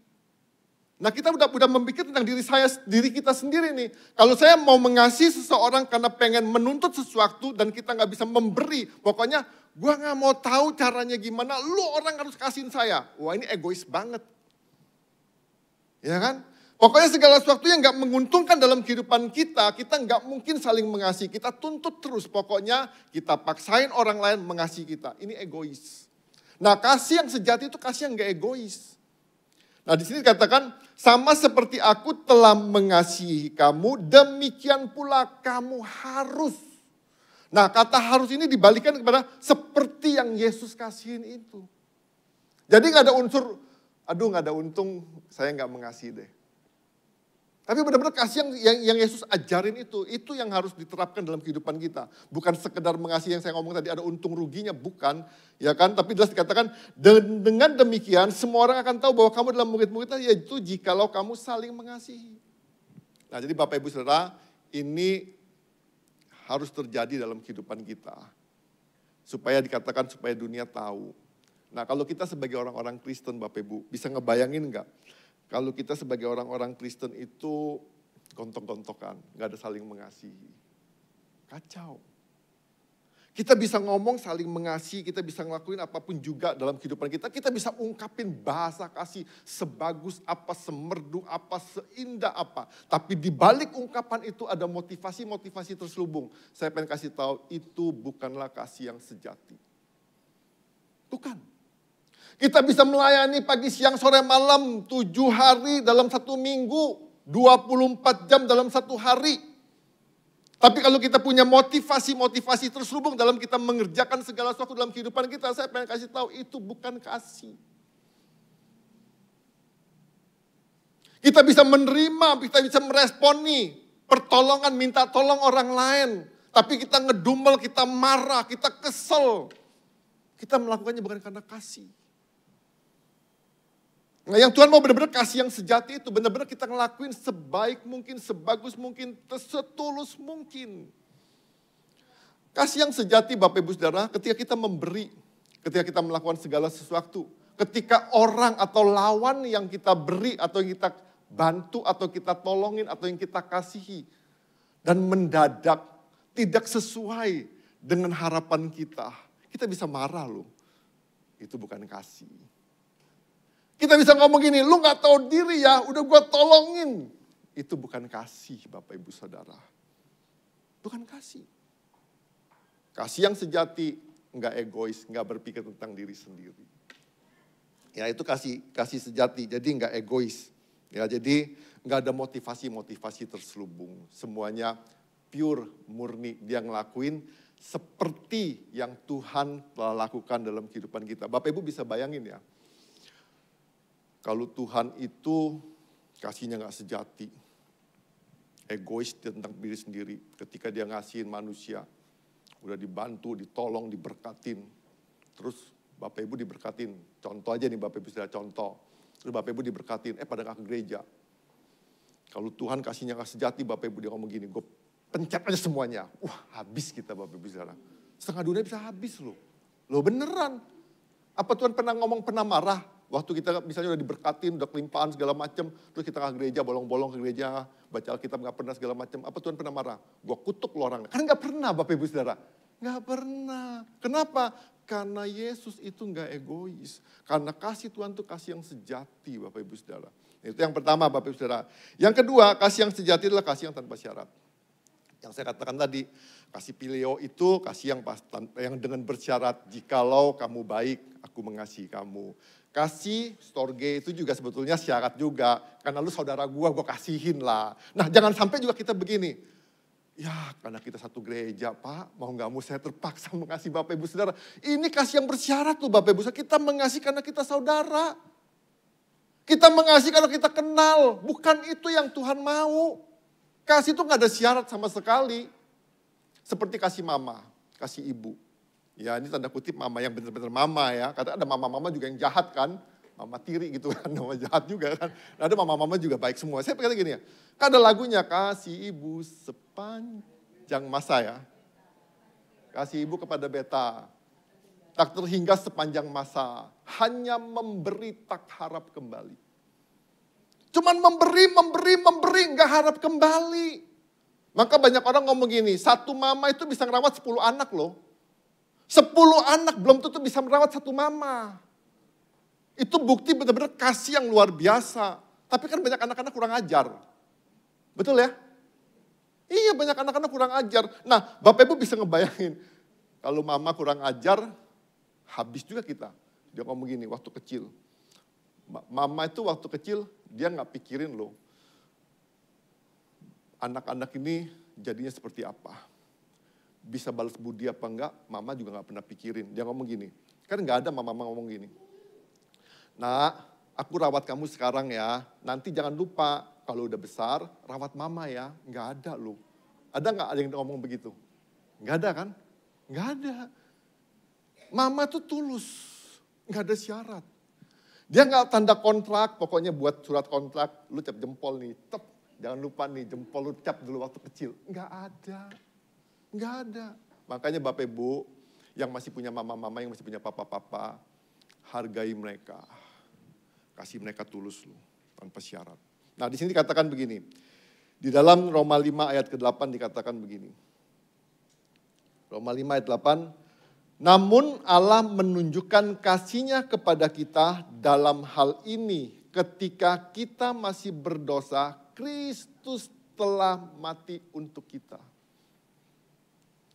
[SPEAKER 2] Nah kita udah memikir tentang diri kita sendiri nih. Kalau saya mau mengasihi seseorang karena pengen menuntut sesuatu dan kita nggak bisa memberi, pokoknya gue nggak mau tahu caranya gimana, lu orang harus kasihin saya. Wah ini egois banget. Ya kan? Pokoknya segala sesuatu yang gak menguntungkan dalam kehidupan kita gak mungkin saling mengasihi. Kita tuntut terus, pokoknya kita paksain orang lain mengasihi kita. Ini egois. Nah kasih yang sejati itu kasih yang gak egois. Nah di sini dikatakan, sama seperti aku telah mengasihi kamu, demikian pula kamu harus. Nah kata harus ini dibalikan kepada seperti yang Yesus kasihin itu. Jadi gak ada unsur, aduh gak ada untung, saya gak mengasihi deh. Tapi benar-benar kasih yang Yesus ajarin itu yang harus diterapkan dalam kehidupan kita. Bukan sekedar mengasihi yang saya ngomong tadi ada untung ruginya, bukan. Ya kan, tapi jelas dikatakan dengan demikian semua orang akan tahu bahwa kamu adalah murid-muridnya, yaitu jikalau kamu saling mengasihi. Nah jadi Bapak Ibu Saudara, ini harus terjadi dalam kehidupan kita. Supaya dikatakan, supaya dunia tahu. Nah kalau kita sebagai orang-orang Kristen Bapak Ibu, bisa ngebayangin enggak? Kalau kita sebagai orang-orang Kristen itu gontok-gontokan, gak ada saling mengasihi. Kacau. Kita bisa ngomong saling mengasihi, kita bisa ngelakuin apapun juga dalam kehidupan kita. Kita bisa ungkapin bahasa kasih sebagus apa, semerdu apa, seindah apa. Tapi di balik ungkapan itu ada motivasi-motivasi terselubung. Saya pengen kasih tahu, itu bukanlah kasih yang sejati. Bukan. Kita bisa melayani pagi, siang, sore, malam, 7 hari dalam 1 minggu, 24 jam dalam 1 hari. Tapi kalau kita punya motivasi-motivasi terselubung dalam kita mengerjakan segala sesuatu dalam kehidupan kita, saya pengen kasih tahu itu bukan kasih. Kita bisa menerima, kita bisa meresponi pertolongan, minta tolong orang lain. Tapi kita ngedumel, kita marah, kita kesel. Kita melakukannya bukan karena kasih. Nah yang Tuhan mau benar-benar kasih yang sejati itu, benar-benar kita ngelakuin sebaik mungkin, sebagus mungkin, setulus mungkin. Kasih yang sejati Bapak Ibu Saudara, ketika kita memberi, ketika kita melakukan segala sesuatu, ketika orang atau lawan yang kita beri atau yang kita bantu atau kita tolongin atau yang kita kasihi. Dan mendadak tidak sesuai dengan harapan kita. Kita bisa marah loh. Itu bukan kasih. Kita bisa ngomong gini, lu gak tahu diri ya, udah gue tolongin. Itu bukan kasih Bapak Ibu Saudara. Bukan kasih. Kasih yang sejati, gak egois, gak berpikir tentang diri sendiri. Ya itu kasih sejati, jadi nggak egois. Ya jadi nggak ada motivasi terselubung. Semuanya pure, murni. Dia ngelakuin seperti yang Tuhan telah lakukan dalam kehidupan kita. Bapak Ibu bisa bayangin ya. Kalau Tuhan itu kasihnya nggak sejati. Egois tentang diri sendiri. Ketika dia ngasihin manusia. Udah dibantu, ditolong, diberkatin. Terus Bapak Ibu diberkatin, contoh aja nih Bapak Ibu sudah contoh. Terus Bapak Ibu diberkatin, pada gak ke gereja. Kalau Tuhan kasihnya gak sejati, Bapak Ibu dia ngomong gini, gue pencet aja semuanya. Wah habis kita Bapak Ibu saudara. Setengah dunia bisa habis loh. Loh beneran. Apa Tuhan pernah marah? Waktu kita misalnya udah diberkatin, udah kelimpahan segala macam. Terus kita ke gereja, bolong-bolong ke gereja, baca Alkitab gak pernah segala macam. Apa Tuhan pernah marah? Gue kutuk lo orangnya. Kan gak pernah Bapak Ibu saudara. Gak pernah. Kenapa? Karena Yesus itu enggak egois. Karena kasih Tuhan itu kasih yang sejati Bapak Ibu Saudara. Itu yang pertama Bapak Ibu Saudara. Yang kedua, kasih yang sejati adalah kasih yang tanpa syarat. Yang saya katakan tadi, kasih Phileo itu kasih yang dengan bersyarat. Jikalau kamu baik, aku mengasihi kamu. Kasih storge itu juga sebetulnya syarat juga. Karena lu saudara gue kasihin lah. Nah jangan sampai juga kita begini. Ya karena kita satu gereja Pak, mau gak mau saya terpaksa mengasihi Bapak Ibu Saudara. Ini kasih yang bersyarat loh Bapak Ibu Saudara. Kita mengasihi karena kita saudara. Kita mengasihi karena kita kenal. Bukan itu yang Tuhan mau. Kasih itu gak ada syarat sama sekali. Seperti kasih mama, kasih ibu. Ya ini tanda kutip mama yang benar-benar mama ya. Karena ada mama-mama juga yang jahat kan. Mama tiri gitu kan, nama jahat juga kan. Nah, ada mama-mama juga baik semua. Saya berkata gini ya, kan ada lagunya, kasih ibu sepanjang masa ya. Kasih ibu kepada beta, tak terhingga sepanjang masa. Hanya memberi tak harap kembali. Cuman memberi, gak harap kembali. Maka banyak orang ngomong gini, satu mama itu bisa merawat 10 anak loh. 10 anak belum tentu bisa merawat satu mama. Itu bukti benar-benar kasih yang luar biasa. Tapi kan banyak anak-anak kurang ajar. Betul ya? Iya banyak anak-anak kurang ajar. Nah Bapak Ibu bisa ngebayangin. Kalau mama kurang ajar, habis juga kita. Dia ngomong gini waktu kecil. Mama itu waktu kecil dia gak pikirin loh. Anak-anak ini jadinya seperti apa. Bisa balas budi apa enggak, mama juga gak pernah pikirin. Dia ngomong gini. Kan gak ada mama ngomong gini. Nah, aku rawat kamu sekarang ya. Nanti jangan lupa kalau udah besar rawat mama ya. Nggak ada loh. Ada nggak ada yang ngomong begitu? Nggak ada kan? Nggak ada. Mama tuh tulus. Nggak ada syarat. Dia nggak tanda kontrak. Pokoknya buat surat kontrak. Lu cap jempol nih. Tep. Jangan lupa nih jempol lu cap dulu waktu kecil. Nggak ada. Nggak ada. Makanya Bapak Ibu yang masih punya mama-mama, yang masih punya papa-papa. Hargai mereka. Kasih mereka tulus loh, tanpa syarat. Nah di sini dikatakan begini. Di dalam Roma 5 ayat ke-8 dikatakan begini. Roma 5 ayat 8. Namun Allah menunjukkan kasih-Nya kepada kita dalam hal ini. Ketika kita masih berdosa, Kristus telah mati untuk kita.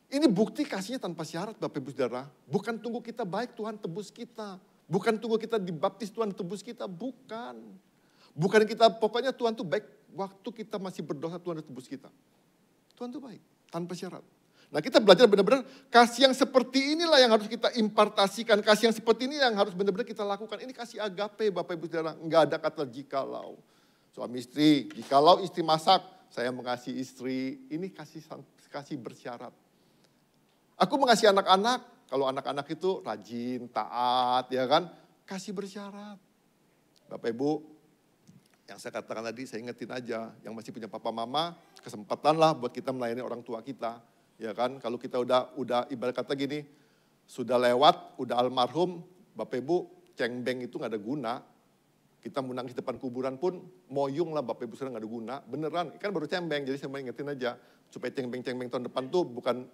[SPEAKER 2] Ini bukti kasih-Nya tanpa syarat Bapak Ibu Saudara. Bukan tunggu kita baik Tuhan tebus kita. Bukan tunggu kita dibaptis Tuhan tebus kita, bukan. Bukan kita, pokoknya Tuhan tuh baik waktu kita masih berdosa Tuhan tebus kita. Tuhan tuh baik, tanpa syarat. Nah kita belajar benar-benar kasih yang seperti inilah yang harus kita impartasikan. Kasih yang seperti ini yang harus benar-benar kita lakukan. Ini kasih agape Bapak Ibu Saudara, enggak ada kata jikalau. Suami istri, jikalau istri masak, saya mengasihi istri, ini kasih bersyarat. Aku mengasihi anak-anak, kalau anak-anak itu rajin, taat, ya kan, kasih bersyarat. Bapak Ibu, yang saya katakan tadi, saya ingetin aja, yang masih punya papa mama, kesempatan lah buat kita melayani orang tua kita. Ya kan, kalau kita udah ibarat kata gini, sudah lewat, udah almarhum, Bapak Ibu, cengbeng itu nggak ada guna. Kita mau nangis depan kuburan pun, moyung lah Bapak Ibu Saudara nggak ada guna. Beneran, kan baru cembeng, jadi saya mau ingetin aja. Supaya cengbeng-cengbeng tahun depan tuh bukan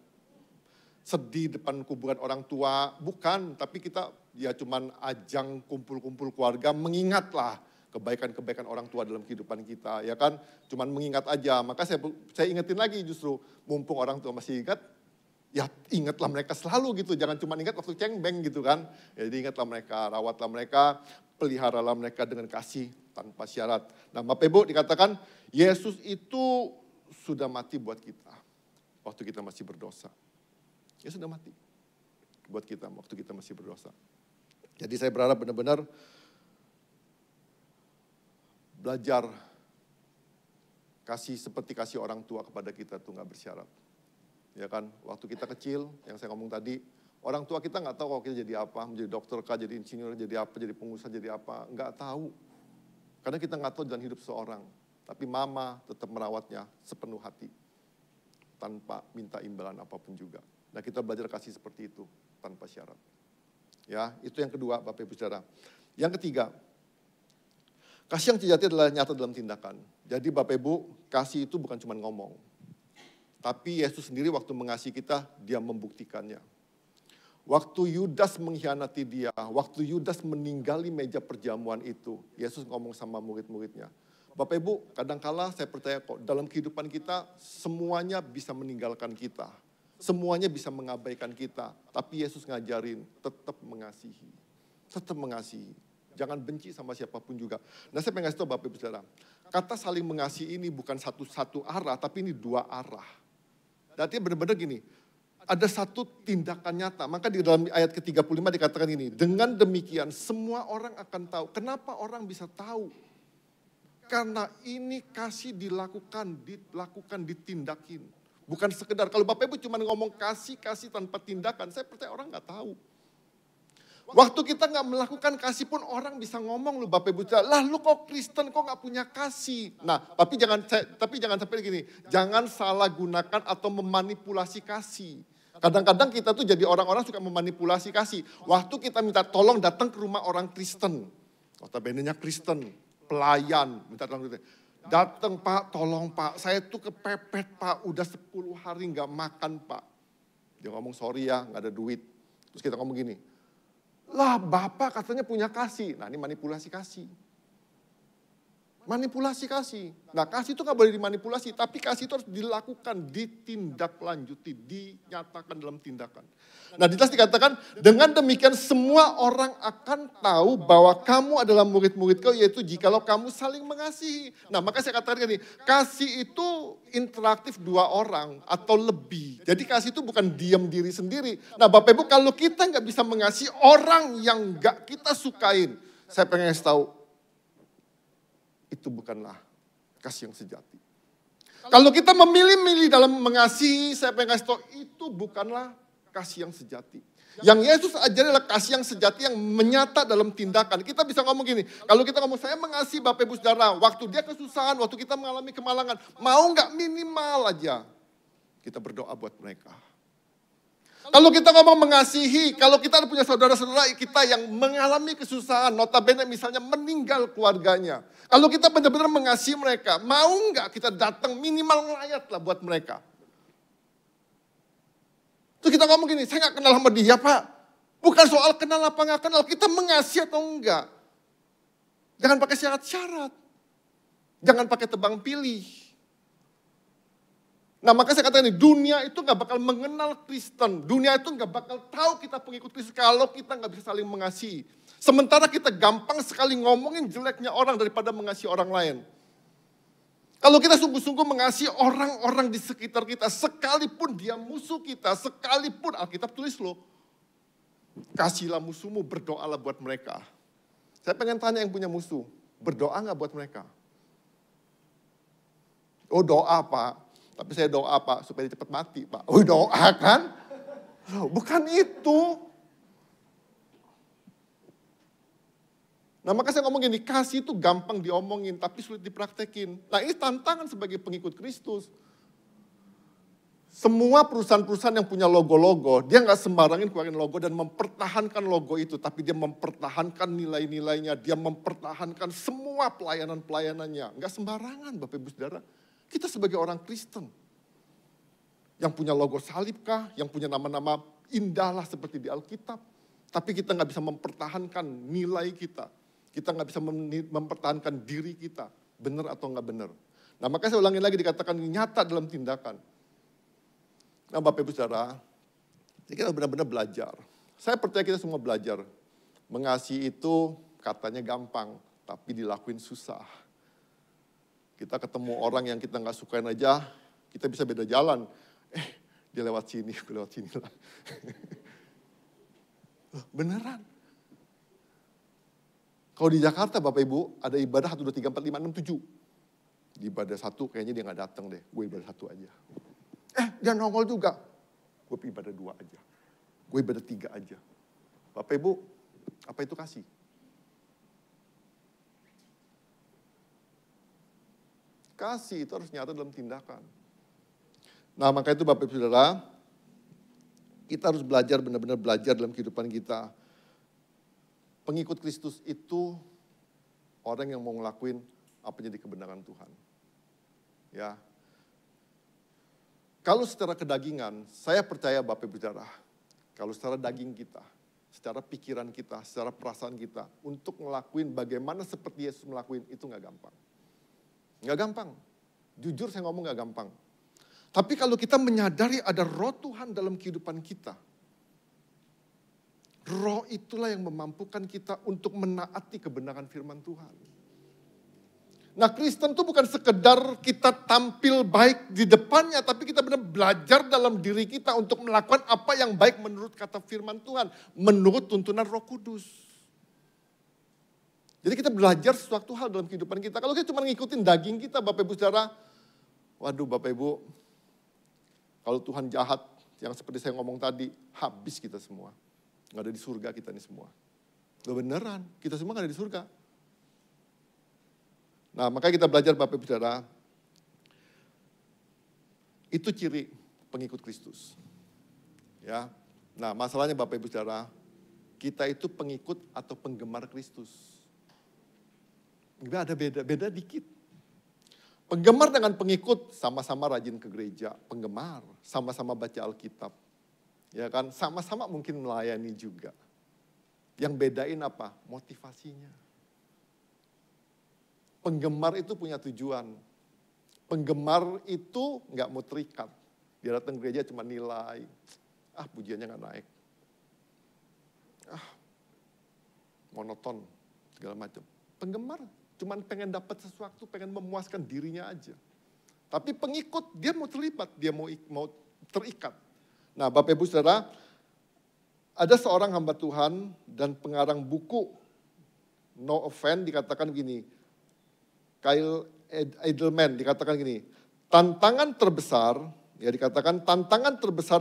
[SPEAKER 2] sedih depan kuburan orang tua, bukan. Tapi kita ya cuman ajang kumpul-kumpul keluarga, mengingatlah kebaikan-kebaikan orang tua dalam kehidupan kita, ya kan? Cuman mengingat aja, maka saya ingetin lagi justru, mumpung orang tua masih ingat, ya ingatlah mereka selalu gitu, jangan cuma ingat waktu cengbeng gitu kan. Jadi ingatlah mereka, rawatlah mereka, peliharalah mereka dengan kasih tanpa syarat. Nah Bapak Ibu dikatakan, Yesus itu sudah mati buat kita, waktu kita masih berdosa. Dia sudah mati buat kita, waktu kita masih berdosa. Jadi saya berharap benar-benar belajar kasih seperti kasih orang tua kepada kita tuh nggak bersyarat. Ya kan, waktu kita kecil, yang saya ngomong tadi, orang tua kita nggak tahu kalau kita jadi apa, menjadi dokter kah, jadi insinyur, jadi apa, jadi pengusaha, jadi apa, nggak tahu. Karena kita nggak tahu jalan hidup seorang. Tapi mama tetap merawatnya sepenuh hati, tanpa minta imbalan apapun juga. Nah kita belajar kasih seperti itu, tanpa syarat. Ya, itu yang kedua Bapak Ibu Saudara. Yang ketiga, kasih yang sejati adalah nyata dalam tindakan. Jadi Bapak Ibu, kasih itu bukan cuma ngomong. Tapi Yesus sendiri waktu mengasihi kita, dia membuktikannya. Waktu Yudas mengkhianati dia, waktu Yudas meninggali meja perjamuan itu, Yesus ngomong sama murid-muridnya. Bapak Ibu, kadangkala saya percaya kok dalam kehidupan kita, semuanya bisa meninggalkan kita. Semuanya bisa mengabaikan kita. Tapi Yesus ngajarin, tetap mengasihi. Tetap mengasihi. Jangan benci sama siapapun juga. Nah saya pengen kasih tahu Bapak Ibu Saudara, kata saling mengasihi ini bukan satu arah, tapi ini dua arah. Berarti benar-benar gini, ada satu tindakan nyata. Maka di dalam ayat ke-35 dikatakan ini, dengan demikian semua orang akan tahu. Kenapa orang bisa tahu? Karena ini kasih dilakukan, ditindakin. Bukan sekedar, kalau Bapak Ibu cuma ngomong kasih tanpa tindakan, saya percaya orang nggak tahu. Waktu kita nggak melakukan kasih pun orang bisa ngomong loh Bapak Ibu, lah lu kok Kristen kok nggak punya kasih. Nah tapi jangan sampai gini, jangan salah gunakan atau memanipulasi kasih. Kadang-kadang kita tuh jadi orang-orang suka memanipulasi kasih. Waktu kita minta tolong datang ke rumah orang Kristen, notabene-nya Kristen, pelayan, minta tolong Kristen. Datang Pak, tolong Pak, saya tuh kepepet Pak, udah 10 hari nggak makan Pak. Dia ngomong sorry ya, nggak ada duit. Terus kita ngomong gini, lah Bapak katanya punya kasih. Nah ini manipulasi kasih. Manipulasi kasih. Nah kasih itu gak boleh dimanipulasi. Tapi kasih itu harus dilakukan, ditindaklanjuti, dinyatakan dalam tindakan. Nah jelas dikatakan, dengan demikian semua orang akan tahu bahwa kamu adalah murid-muridku, yaitu jikalau kamu saling mengasihi. Nah maka saya katakan ini, kasih itu interaktif dua orang atau lebih. Jadi kasih itu bukan diam diri sendiri. Nah Bapak Ibu kalau kita gak bisa mengasihi orang yang gak kita sukain, saya pengen kasih tahu, itu bukanlah kasih yang sejati. Kalau kita memilih-milih dalam mengasihi, saya pengen kasih tahu, itu bukanlah kasih yang sejati. Yang Yesus ajarin adalah kasih yang sejati yang menyata dalam tindakan. Kita bisa ngomong gini, kalau kita ngomong saya mengasihi Bapak Ibu Saudara, waktu dia kesusahan, waktu kita mengalami kemalangan, mau nggak minimal aja kita berdoa buat mereka. Kalau kita ngomong mengasihi, kalau kita punya saudara-saudara kita yang mengalami kesusahan, notabene misalnya meninggal keluarganya. Kalau kita benar-benar mengasihi mereka, mau nggak kita datang minimal melayat lah buat mereka. Terus kita ngomong gini, saya nggak kenal sama dia Pak. Bukan soal kenal apa nggak kenal, kita mengasihi atau enggak. Jangan pakai syarat-syarat. Jangan pakai tebang pilih. Nah maka saya katakan ini, dunia itu gak bakal mengenal Kristen. Dunia itu gak bakal tahu kita pengikut Kristus kalau kita gak bisa saling mengasihi. Sementara kita gampang sekali ngomongin jeleknya orang daripada mengasihi orang lain. Kalau kita sungguh-sungguh mengasihi orang-orang di sekitar kita, sekalipun dia musuh kita, sekalipun Alkitab tulis loh. Kasihlah musuhmu, berdoalah buat mereka. Saya pengen tanya yang punya musuh, berdoa gak buat mereka? Oh doa Pak. Tapi saya doa Pak, supaya dia cepat mati Pak. Oh doa kan? Bukan itu. Nah maka saya ngomong gini, kasih itu gampang diomongin, tapi sulit dipraktekin. Nah ini tantangan sebagai pengikut Kristus. Semua perusahaan-perusahaan yang punya logo-logo, dia nggak sembarangin keluarin logo dan mempertahankan logo itu. Tapi dia mempertahankan nilai-nilainya, dia mempertahankan semua pelayanan-pelayanannya. Nggak sembarangan Bapak Ibu Saudara. Kita sebagai orang Kristen, yang punya logo salib kah, yang punya nama-nama indah lah seperti di Alkitab. Tapi kita nggak bisa mempertahankan nilai kita. Kita nggak bisa mempertahankan diri kita. Benar atau nggak benar. Nah makanya saya ulangi lagi dikatakan nyata dalam tindakan. Nah Bapak Ibu Saudara, kita benar-benar belajar. Saya percaya kita semua belajar. Mengasihi itu katanya gampang, tapi dilakuin susah. Kita ketemu orang yang kita nggak sukain aja, kita bisa beda jalan. Dia lewat sini, aku lewat sini lah. Beneran. Kalau di Jakarta Bapak Ibu, ada ibadah 1, 2, 3, 4, 5, 6, 7. Di ibadah 1 kayaknya dia gak datang deh, gue ibadah 1 aja. Dia nongol juga. Gue ibadah 2 aja. Gue ibadah 3 aja. Bapak Ibu, apa itu kasih? Kasih itu harus nyata dalam tindakan. Nah maka itu Bapak Ibu Saudara, kita harus belajar, benar-benar belajar dalam kehidupan kita. Pengikut Kristus itu orang yang mau ngelakuin apa yang jadi kebenaran Tuhan. Ya. Kalau secara kedagingan, saya percaya Bapak Ibu Saudara, kalau secara daging kita, secara pikiran kita, secara perasaan kita, untuk ngelakuin bagaimana seperti Yesus ngelakuin, itu gak gampang. Gak gampang. Jujur saya ngomong gak gampang. Tapi kalau kita menyadari ada roh Tuhan dalam kehidupan kita, roh itulah yang memampukan kita untuk menaati kebenaran firman Tuhan. Nah Kristen itu bukan sekedar kita tampil baik di depannya, tapi kita benar belajar dalam diri kita untuk melakukan apa yang baik menurut kata firman Tuhan, menurut tuntunan Roh Kudus. Jadi kita belajar sesuatu hal dalam kehidupan kita. Kalau kita cuma ngikutin daging kita, Bapak Ibu Saudara, waduh Bapak Ibu, kalau Tuhan jahat, yang seperti saya ngomong tadi, habis kita semua. Nggak ada di surga kita nih semua. Loh beneran, kita semua nggak ada di surga. Nah makanya kita belajar Bapak Ibu Saudara, itu ciri pengikut Kristus. Ya, nah masalahnya Bapak Ibu Saudara, kita itu pengikut atau penggemar Kristus. Nggak ada beda dikit. Penggemar dengan pengikut sama-sama rajin ke gereja, penggemar, sama-sama baca Alkitab. Ya kan, sama-sama mungkin melayani juga. Yang bedain apa? Motivasinya. Penggemar itu punya tujuan. Penggemar itu nggak mau terikat. Dia datang gereja cuma nilai. Pujiannya nggak naik. Monoton, segala macam. Penggemar cuma pengen dapat sesuatu, pengen memuaskan dirinya aja. Tapi pengikut, dia mau terlibat, dia mau terikat. Nah Bapak Ibu Saudara, ada seorang hamba Tuhan dan pengarang buku No Offense dikatakan gini, Kyle Edelman dikatakan gini, tantangan terbesar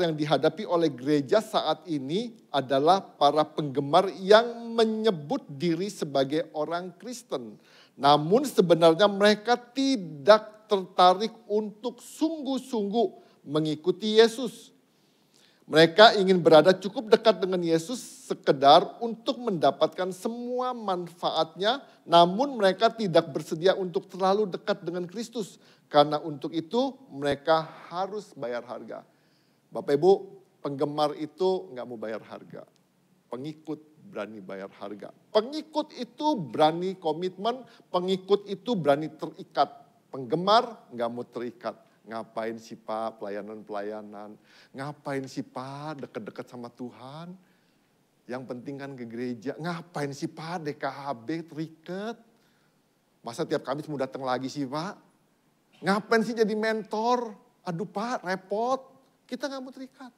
[SPEAKER 2] yang dihadapi oleh gereja saat ini adalah para penggemar yang menyebut diri sebagai orang Kristen. Namun sebenarnya mereka tidak tertarik untuk sungguh-sungguh mengikuti Yesus. Mereka ingin berada cukup dekat dengan Yesus sekedar untuk mendapatkan semua manfaatnya, namun mereka tidak bersedia untuk terlalu dekat dengan Kristus. Karena untuk itu mereka harus bayar harga. Bapak Ibu, penggemar itu nggak mau bayar harga. Pengikut berani bayar harga. Pengikut itu berani komitmen, pengikut itu berani terikat. Penggemar nggak mau terikat. Ngapain sih Pak pelayanan-pelayanan? Ngapain sih Pak deket-deket sama Tuhan? Yang penting kan ke gereja. Ngapain sih Pak DKHB terikat? Masa tiap Kamis mau datang lagi sih Pak? Ngapain sih jadi mentor? Aduh Pak repot. Kita nggak mau terikat.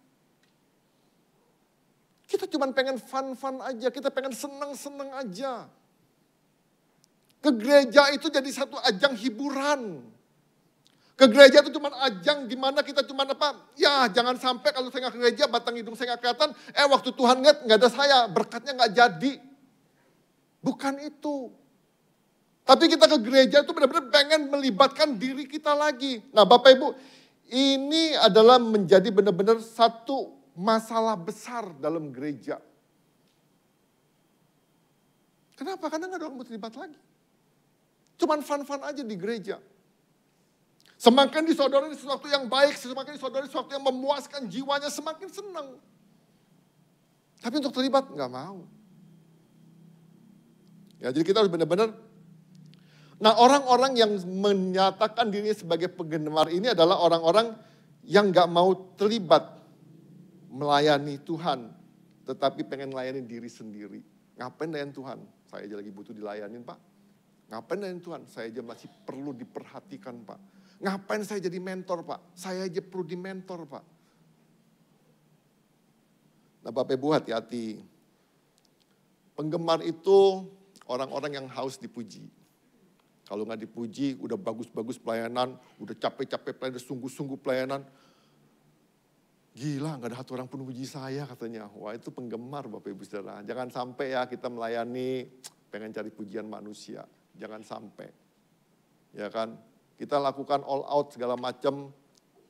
[SPEAKER 2] Kita cuma pengen fun-fun aja. Kita pengen seneng-seneng aja. Ke gereja itu jadi satu ajang hiburan. Ke gereja itu cuma ajang di mana kita cuma apa? Ya jangan sampai kalau saya nggak ke gereja, batang hidung saya nggak kelihatan. Waktu Tuhan lihat nggak ada saya, berkatnya nggak jadi. Bukan itu. Tapi kita ke gereja itu benar-benar pengen melibatkan diri kita lagi. Nah Bapak Ibu, Ini adalah menjadi benar-benar satu masalah besar dalam gereja. Kenapa? Karena nggak ada orang mau terlibat lagi. Cuman fun-fun aja di gereja. Semakin disodori sesuatu yang baik, semakin disodori sesuatu yang memuaskan jiwanya, semakin senang. Tapi untuk terlibat nggak mau. Ya, jadi kita harus benar-benar. Nah, orang-orang yang menyatakan dirinya sebagai penggemar ini adalah orang-orang yang nggak mau terlibat melayani Tuhan, tetapi pengen melayani diri sendiri. Ngapain layan Tuhan? Saya aja lagi butuh dilayanin, Pak. Ngapain layan Tuhan? Saya aja masih perlu diperhatikan, Pak. Ngapain saya jadi mentor, Pak? Saya aja perlu di mentor, Pak. Nah, Bapak Ibu hati-hati. Penggemar itu orang-orang yang haus dipuji. Kalau nggak dipuji, udah bagus-bagus pelayanan, udah capek-capek pelayanan, sungguh-sungguh pelayanan. Gila, nggak ada satu orang pun puji saya katanya. Wah, itu penggemar Bapak Ibu Saudara. Jangan sampai ya kita melayani pengen cari pujian manusia. Jangan sampai. Ya kan? Kita lakukan all out segala macam,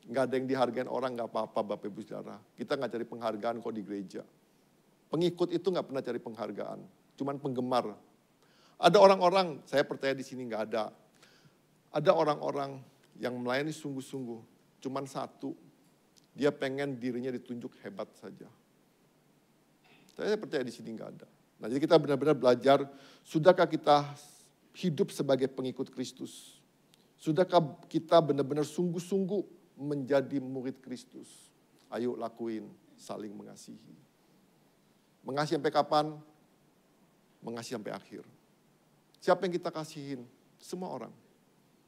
[SPEAKER 2] nggak ada yang dihargain orang, nggak apa-apa Bapak Ibu Saudara. Kita nggak cari penghargaan kok di gereja. Pengikut itu nggak pernah cari penghargaan, cuman penggemar. Ada orang-orang, saya percaya di sini nggak ada. Ada orang-orang yang melayani sungguh-sungguh, cuman satu, dia pengen dirinya ditunjuk hebat saja. Saya percaya di sini nggak ada. Nah, jadi kita benar-benar belajar, sudahkah kita hidup sebagai pengikut Kristus? Sudahkah kita benar-benar sungguh-sungguh menjadi murid Kristus? Ayo lakuin, saling mengasihi. Mengasihi sampai kapan? Mengasihi sampai akhir. Siapa yang kita kasihin? Semua orang.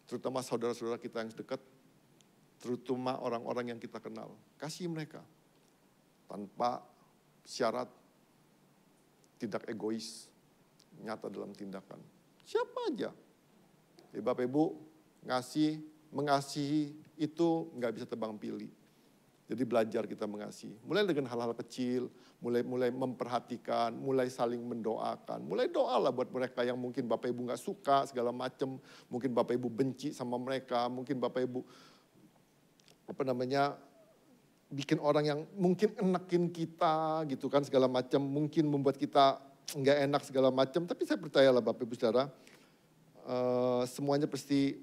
[SPEAKER 2] Terutama saudara-saudara kita yang dekat. Terutama orang-orang yang kita kenal. Kasih mereka. Tanpa syarat. Tidak egois. Nyata dalam tindakan. Siapa aja. Jadi Bapak Ibu, mengasihi itu nggak bisa tebang pilih. Jadi belajar kita mengasihi. Mulai dengan hal-hal kecil, mulai memperhatikan, mulai saling mendoakan. Mulai doa lah buat mereka yang mungkin Bapak Ibu nggak suka segala macam. Mungkin Bapak Ibu benci sama mereka. Mungkin Bapak Ibu bikin orang yang mungkin enakin kita gitu kan segala macam. Mungkin membuat kita nggak enak segala macam. Tapi saya percayalah Bapak Ibu Saudara, semuanya pasti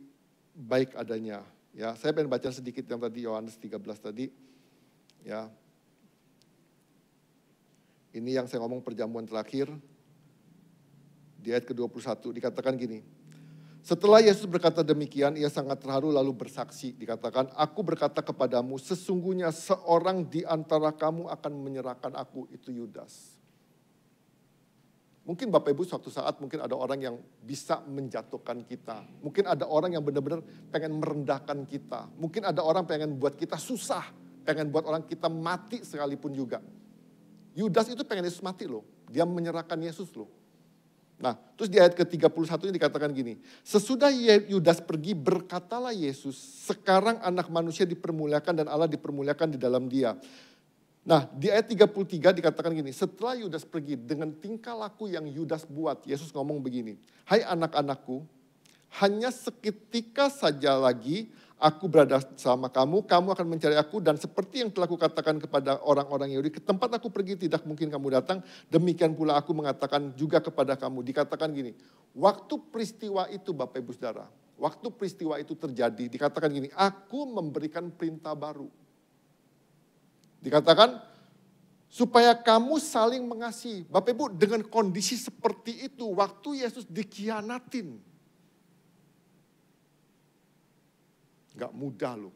[SPEAKER 2] baik adanya. Ya, saya pengen baca sedikit yang tadi Yohanes 13 tadi. Ya. Ini yang saya ngomong perjamuan terakhir. Di ayat ke-21 dikatakan gini. Setelah Yesus berkata demikian, ia sangat terharu lalu bersaksi. Dikatakan, aku berkata kepadamu, sesungguhnya seorang di antara kamu akan menyerahkan aku, itu Yudas. Mungkin Bapak Ibu suatu saat mungkin ada orang yang bisa menjatuhkan kita. Mungkin ada orang yang benar-benar pengen merendahkan kita. Mungkin ada orang pengen buat kita susah. Pengen buat orang kita mati sekalipun juga. Yudas itu pengen Yesus mati loh. Dia menyerahkan Yesus loh. Nah, terus di ayat ke-31 ini dikatakan gini. Sesudah Yudas pergi, berkatalah Yesus, sekarang anak manusia dipermuliakan dan Allah dipermuliakan di dalam dia. Nah, di ayat 33 dikatakan gini, setelah Yudas pergi dengan tingkah laku yang Yudas buat, Yesus ngomong begini, hai anak-anakku, hanya seketika saja lagi aku berada sama kamu, kamu akan mencari aku, dan seperti yang telah kukatakan kepada orang-orang Yahudi, ke tempat aku pergi tidak mungkin kamu datang, demikian pula aku mengatakan juga kepada kamu. Dikatakan gini, waktu peristiwa itu Bapak Ibu Saudara, waktu peristiwa itu terjadi, dikatakan gini, aku memberikan perintah baru. Dikatakan, supaya kamu saling mengasihi. Bapak Ibu, dengan kondisi seperti itu, waktu Yesus dikhianatin. Gak mudah loh.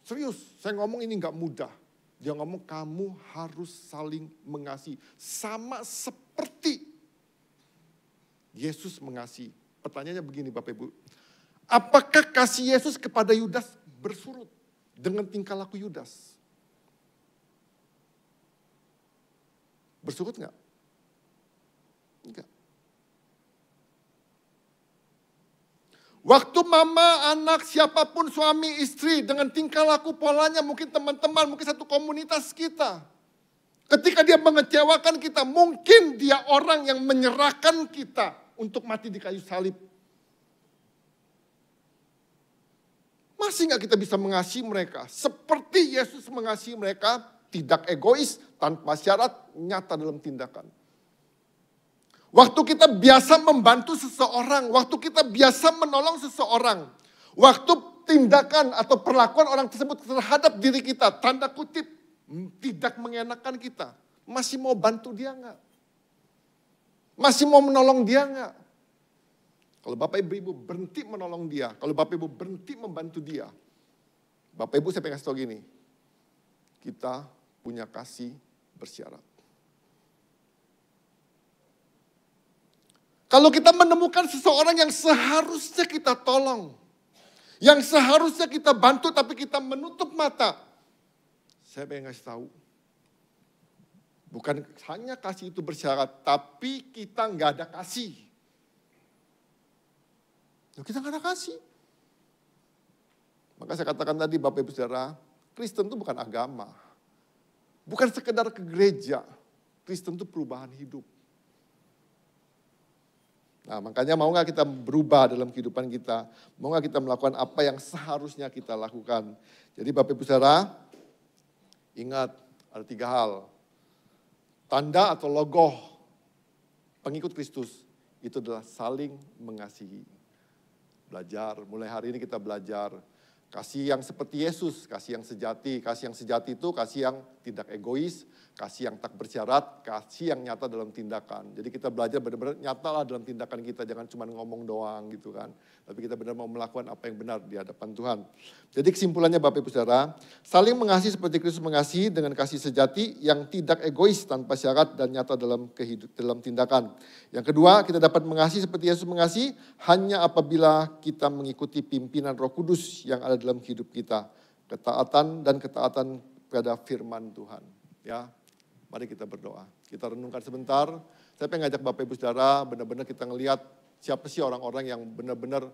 [SPEAKER 2] Serius, saya ngomong ini gak mudah. Dia ngomong, kamu harus saling mengasihi. Sama seperti Yesus mengasihi. Pertanyaannya begini Bapak Ibu. Apakah kasih Yesus kepada Yudas bersurut dengan tingkah laku Yudas? Bersurut enggak? Enggak. Waktu mama, anak, siapapun suami, istri dengan tingkah laku polanya mungkin teman-teman, mungkin satu komunitas kita. Ketika dia mengecewakan kita, mungkin dia orang yang menyerahkan kita untuk mati di kayu salib. Masih nggak kita bisa mengasihi mereka seperti Yesus mengasihi mereka, tidak egois, tanpa syarat, nyata dalam tindakan. Waktu kita biasa membantu seseorang, waktu kita biasa menolong seseorang, waktu tindakan atau perlakuan orang tersebut terhadap diri kita, tanda kutip, tidak mengenakan kita. Masih mau bantu dia enggak? Masih mau menolong dia enggak? Kalau Bapak Ibu berhenti menolong dia, kalau Bapak Ibu berhenti membantu dia, Bapak Ibu saya pengen kasih tahu gini, kita punya kasih bersyarat. Kalau kita menemukan seseorang yang seharusnya kita tolong, yang seharusnya kita bantu tapi kita menutup mata, saya pengen kasih tahu, bukan hanya kasih itu bersyarat, tapi kita nggak ada kasih. Kita nggak ada kasih. Maka saya katakan tadi Bapak Ibu Saudara, Kristen itu bukan agama. Bukan sekedar ke gereja. Kristen itu perubahan hidup. Nah makanya mau nggak kita berubah dalam kehidupan kita? Mau nggak kita melakukan apa yang seharusnya kita lakukan? Jadi Bapak Ibu Saudara, ingat ada 3 hal. Tanda atau logo pengikut Kristus itu adalah saling mengasihi. Belajar, mulai hari ini kita belajar. Kasih yang seperti Yesus, kasih yang sejati. Kasih yang sejati itu kasih yang tidak egois, kasih yang tak bersyarat, kasih yang nyata dalam tindakan. Jadi kita belajar benar-benar nyatalah dalam tindakan kita, jangan cuma ngomong doang gitu kan. Tapi kita benar mau melakukan apa yang benar di hadapan Tuhan. Jadi kesimpulannya Bapak Ibu Saudara, saling mengasihi seperti Kristus mengasihi dengan kasih sejati yang tidak egois tanpa syarat dan nyata dalam tindakan. Yang kedua, kita dapat mengasihi seperti Yesus mengasihi hanya apabila kita mengikuti pimpinan Roh Kudus yang ada dalam hidup kita. Ketaatan pada firman Tuhan. Ya, mari kita berdoa. Kita renungkan sebentar. Saya pengen ngajak Bapak Ibu Saudara benar-benar kita ngelihat siapa sih orang-orang yang benar-benar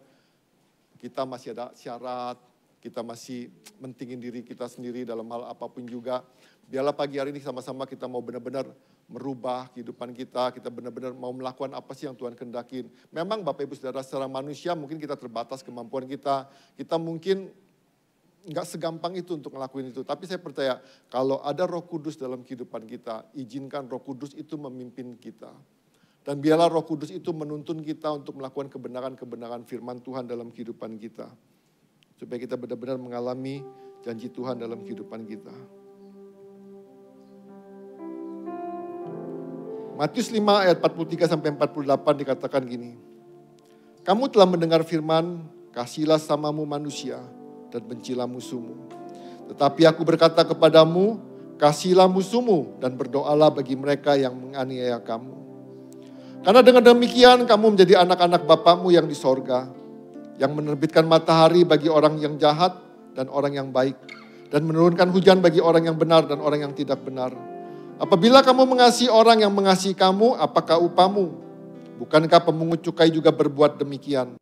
[SPEAKER 2] kita masih ada syarat, kita masih mentingin diri kita sendiri dalam hal apapun juga. Biarlah pagi hari ini sama-sama kita mau benar-benar merubah kehidupan kita benar-benar mau melakukan apa sih yang Tuhan kehendakin. Memang Bapak Ibu Saudara secara manusia mungkin kita terbatas kemampuan kita mungkin nggak segampang itu untuk ngelakuin itu. Tapi saya percaya kalau ada Roh Kudus dalam kehidupan kita, izinkan Roh Kudus itu memimpin kita. Dan biarlah Roh Kudus itu menuntun kita untuk melakukan kebenaran-kebenaran firman Tuhan dalam kehidupan kita. Supaya kita benar-benar mengalami janji Tuhan dalam kehidupan kita. Matius 5 ayat 43 sampai 48 dikatakan gini. Kamu telah mendengar firman, kasihilah samamu manusia dan bencilah musuhmu. Tetapi aku berkata kepadamu, kasihilah musuhmu dan berdoalah bagi mereka yang menganiaya kamu. Karena dengan demikian kamu menjadi anak-anak Bapamu yang di sorga, yang menerbitkan matahari bagi orang yang jahat dan orang yang baik, dan menurunkan hujan bagi orang yang benar dan orang yang tidak benar. Apabila kamu mengasihi orang yang mengasihi kamu, apakah upamu? Bukankah pemungut cukai juga berbuat demikian?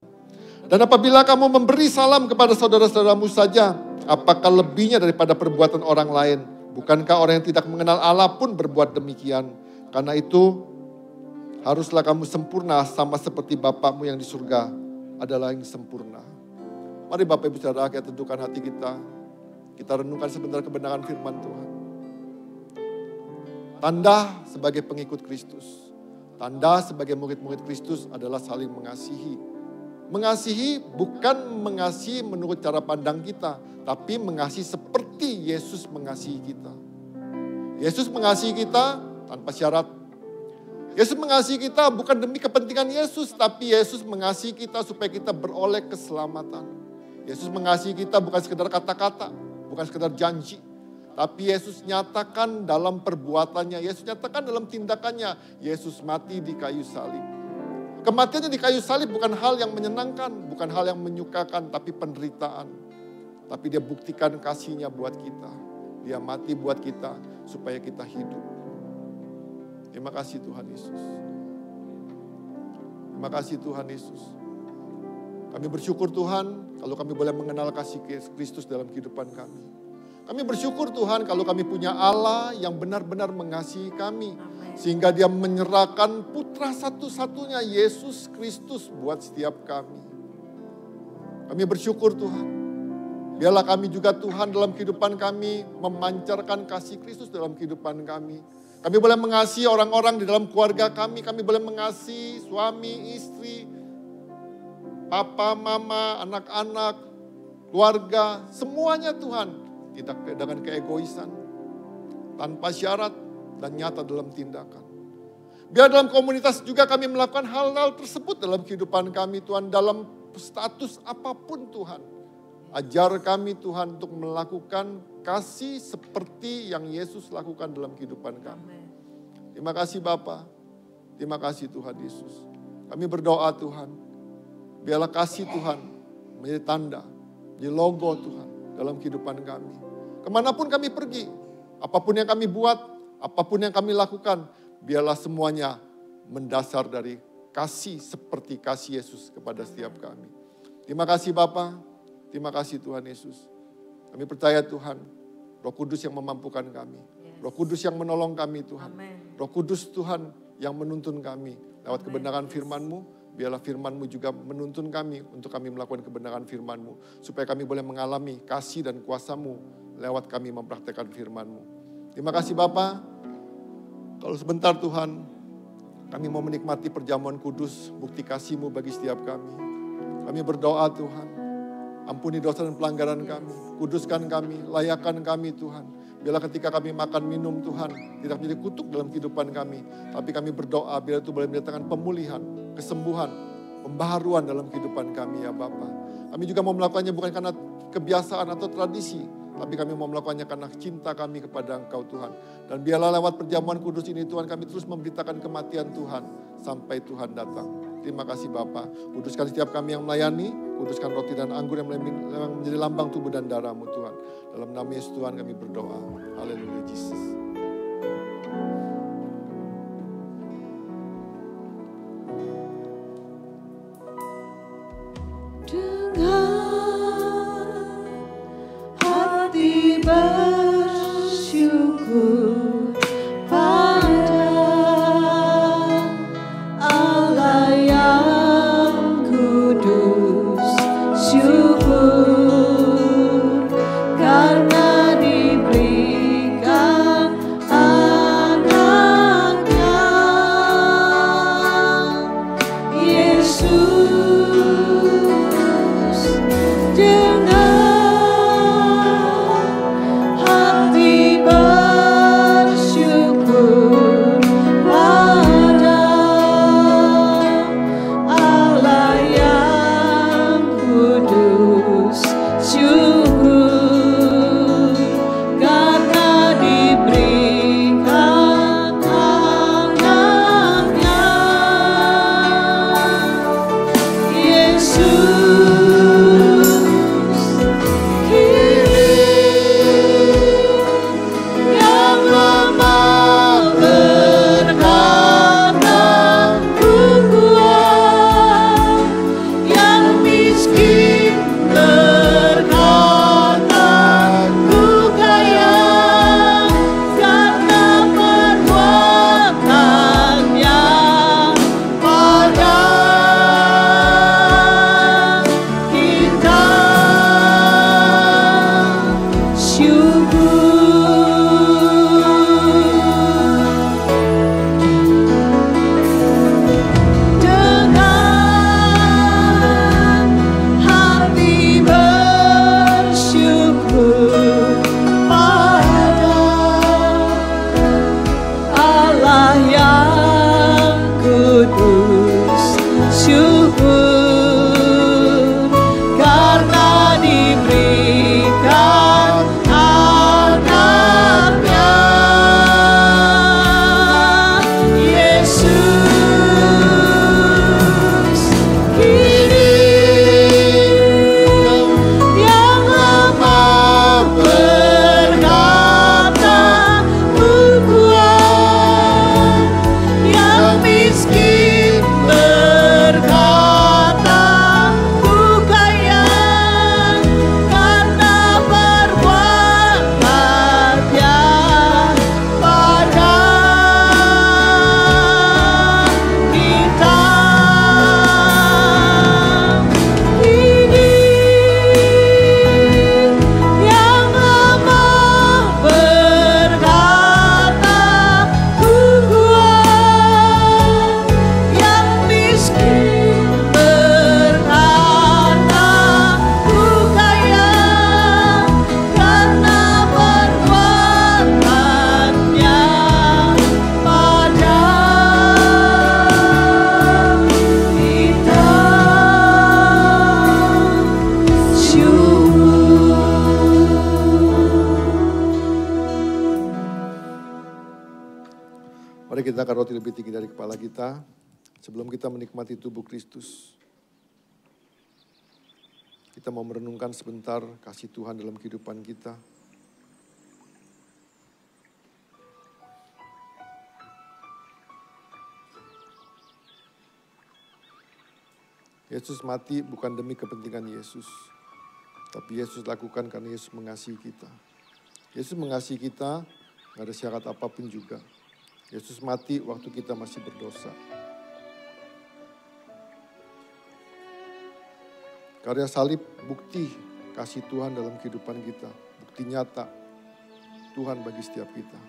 [SPEAKER 2] Dan apabila kamu memberi salam kepada saudara-saudaramu saja, apakah lebihnya daripada perbuatan orang lain? Bukankah orang yang tidak mengenal Allah pun berbuat demikian? Karena itu, haruslah kamu sempurna sama seperti Bapakmu yang di surga adalah yang sempurna. Mari Bapak Ibu Saudara kita tentukan hati kita. Kita renungkan sebentar kebenaran firman Tuhan. Tanda sebagai pengikut Kristus. Tanda sebagai murid-murid Kristus adalah saling mengasihi. Mengasihi bukan mengasihi menurut cara pandang kita. Tapi mengasihi seperti Yesus mengasihi kita. Yesus mengasihi kita tanpa syarat. Yesus mengasihi kita bukan demi kepentingan Yesus, tapi Yesus mengasihi kita supaya kita beroleh keselamatan. Yesus mengasihi kita bukan sekedar kata-kata, bukan sekedar janji. Tapi Yesus nyatakan dalam perbuatannya, Yesus nyatakan dalam tindakannya. Yesus mati di kayu salib. Kematiannya di kayu salib bukan hal yang menyenangkan, bukan hal yang menyukakan, tapi penderitaan. Tapi dia buktikan kasihnya buat kita. Dia mati buat kita supaya kita hidup. Terima kasih Tuhan Yesus. Terima kasih Tuhan Yesus. Kami bersyukur Tuhan kalau kami boleh mengenal kasih Kristus dalam kehidupan kami. Kami bersyukur Tuhan kalau kami punya Allah yang benar-benar mengasihi kami. Sehingga dia menyerahkan putra satu-satunya Yesus Kristus buat setiap kami. Kami bersyukur Tuhan. Biarlah kami juga Tuhan dalam kehidupan kami memancarkan kasih Kristus dalam kehidupan kami. Kami boleh mengasihi orang-orang di dalam keluarga kami. Kami boleh mengasihi suami, istri, papa, mama, anak-anak, keluarga. Semuanya Tuhan. Tidak dengan keegoisan. Tanpa syarat dan nyata dalam tindakan. Biar dalam komunitas juga kami melakukan hal-hal tersebut dalam kehidupan kami Tuhan. Dalam status apapun Tuhan. Ajar kami Tuhan untuk melakukan kasih seperti yang Yesus lakukan dalam kehidupan kami. Terima kasih Bapa. Terima kasih Tuhan Yesus. Kami berdoa Tuhan. Biarlah kasih Tuhan menjadi tanda, menjadi logo Tuhan dalam kehidupan kami. Kemanapun kami pergi, apapun yang kami buat, apapun yang kami lakukan, biarlah semuanya mendasar dari kasih seperti kasih Yesus kepada setiap kami. Terima kasih Bapa. Terima kasih Tuhan Yesus. Kami percaya Tuhan, Roh Kudus yang memampukan kami. Roh Kudus yang menolong kami Tuhan. Roh Kudus Tuhan yang menuntun kami. Lewat kebenaran firman-Mu, biarlah firman-Mu juga menuntun kami untuk kami melakukan kebenaran firman-Mu. Supaya kami boleh mengalami kasih dan kuasa-Mu lewat kami mempraktekkan firman-Mu. Terima kasih Bapa. Kalau sebentar Tuhan, kami mau menikmati perjamuan kudus, bukti kasih-Mu bagi setiap kami. Kami berdoa Tuhan. Ampuni dosa dan pelanggaran kami. Kuduskan kami, layakkan kami Tuhan. Biarlah ketika kami makan minum Tuhan, tidak menjadi kutuk dalam kehidupan kami. Tapi kami berdoa biar itu boleh mendatangkan pemulihan, kesembuhan, pembaharuan dalam kehidupan kami ya Bapa. Kami juga mau melakukannya bukan karena kebiasaan atau tradisi. Tapi kami mau melakukannya karena cinta kami kepada Engkau Tuhan. Dan biarlah lewat perjamuan kudus ini Tuhan kami terus memberitakan kematian Tuhan. Sampai Tuhan datang. Terima kasih Bapa. Kuduskan setiap kami yang melayani. Kuduskan roti dan anggur yang menjadi lambang tubuh dan darah-Mu Tuhan. Dalam nama Yesus Tuhan kami berdoa. Haleluya Yesus.
[SPEAKER 1] Dengan hati bersyukur pada Allah yang kudus, syukur karena diberikan anaknya Yesus. Dengan
[SPEAKER 2] Kita angkat roti lebih tinggi dari kepala kita. Sebelum kita menikmati tubuh Kristus, kita mau merenungkan sebentar kasih Tuhan dalam kehidupan kita. Yesus mati bukan demi kepentingan Yesus, tapi Yesus lakukan karena Yesus mengasihi kita. Yesus mengasihi kita, gak ada syarat apapun juga. Yesus mati waktu kita masih berdosa. Karya salib bukti kasih Tuhan dalam kehidupan kita. Bukti nyata Tuhan bagi setiap kita.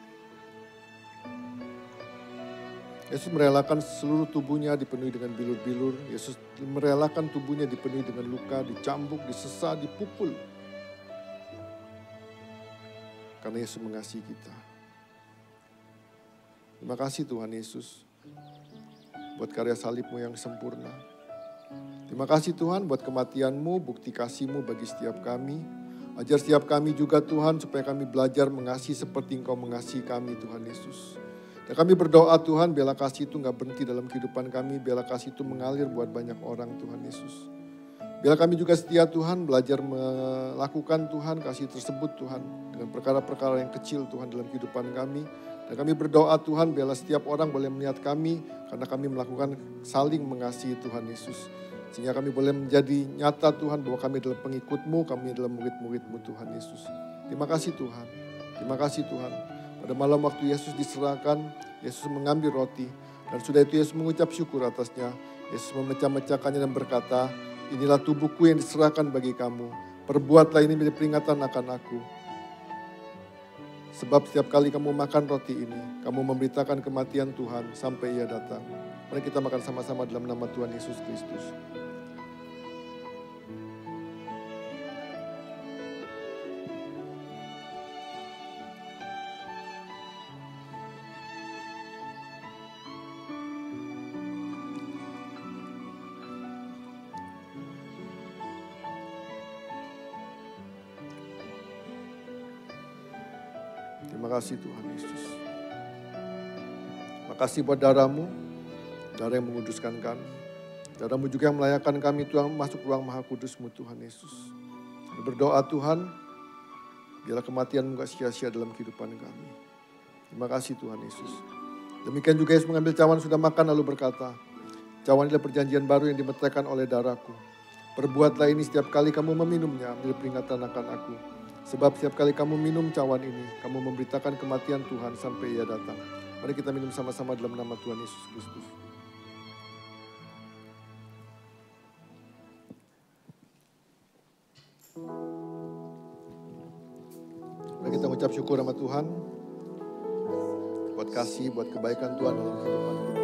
[SPEAKER 2] Yesus merelakan seluruh tubuhnya dipenuhi dengan bilur-bilur. Yesus merelakan tubuhnya dipenuhi dengan luka, dicambuk, disesah, dipukul. Karena Yesus mengasihi kita. Terima kasih Tuhan Yesus buat karya salibmu yang sempurna. Terima kasih Tuhan buat kematianmu, bukti kasihmu bagi setiap kami. Ajar setiap kami juga Tuhan supaya kami belajar mengasihi seperti Engkau mengasihi kami Tuhan Yesus. Dan kami berdoa Tuhan, biarlah kasih itu gak berhenti dalam kehidupan kami. Biarlah kasih itu mengalir buat banyak orang Tuhan Yesus. Biarlah kami juga setia Tuhan, belajar melakukan Tuhan, kasih tersebut Tuhan. Dengan perkara-perkara yang kecil Tuhan dalam kehidupan kami. Dan kami berdoa Tuhan, biarlah setiap orang boleh melihat kami. Karena kami melakukan saling mengasihi Tuhan Yesus. Sehingga kami boleh menjadi nyata Tuhan bahwa kami adalah pengikut-Mu, kami adalah murid-murid-Mu Tuhan Yesus. Terima kasih Tuhan, terima kasih Tuhan. Pada malam waktu Yesus diserahkan, Yesus mengambil roti. Dan sudah itu Yesus mengucap syukur atasnya. Yesus memecah-mecahkannya dan berkata, inilah tubuhku yang diserahkan bagi kamu. Perbuatlah ini menjadi peringatan akan aku. Sebab setiap kali kamu makan roti ini, kamu memberitakan kematian Tuhan sampai Ia datang. Mari kita makan sama-sama dalam nama Tuhan Yesus Kristus. Terima kasih Tuhan Yesus. Terima kasih buat darah-Mu, darah yang menguduskan kami. Darah-Mu juga yang melayakan kami Tuhan masuk ruang maha kudus-Mu Tuhan Yesus. Kami berdoa Tuhan, biarlah kematian-Mu gak sia-sia dalam kehidupan kami. Terima kasih Tuhan Yesus. Demikian juga Yesus mengambil cawan sudah makan lalu berkata, cawan adalah perjanjian baru yang dimeteraikan oleh darahku. Perbuatlah ini setiap kali kamu meminumnya, ambil peringatan akan aku. Sebab setiap kali kamu minum cawan ini, kamu memberitakan kematian Tuhan sampai Ia datang. Mari kita minum sama-sama dalam nama Tuhan Yesus Kristus. Mari kita mengucap syukur sama Tuhan. Buat kasih, buat kebaikan Tuhan dalam kehidupan kita.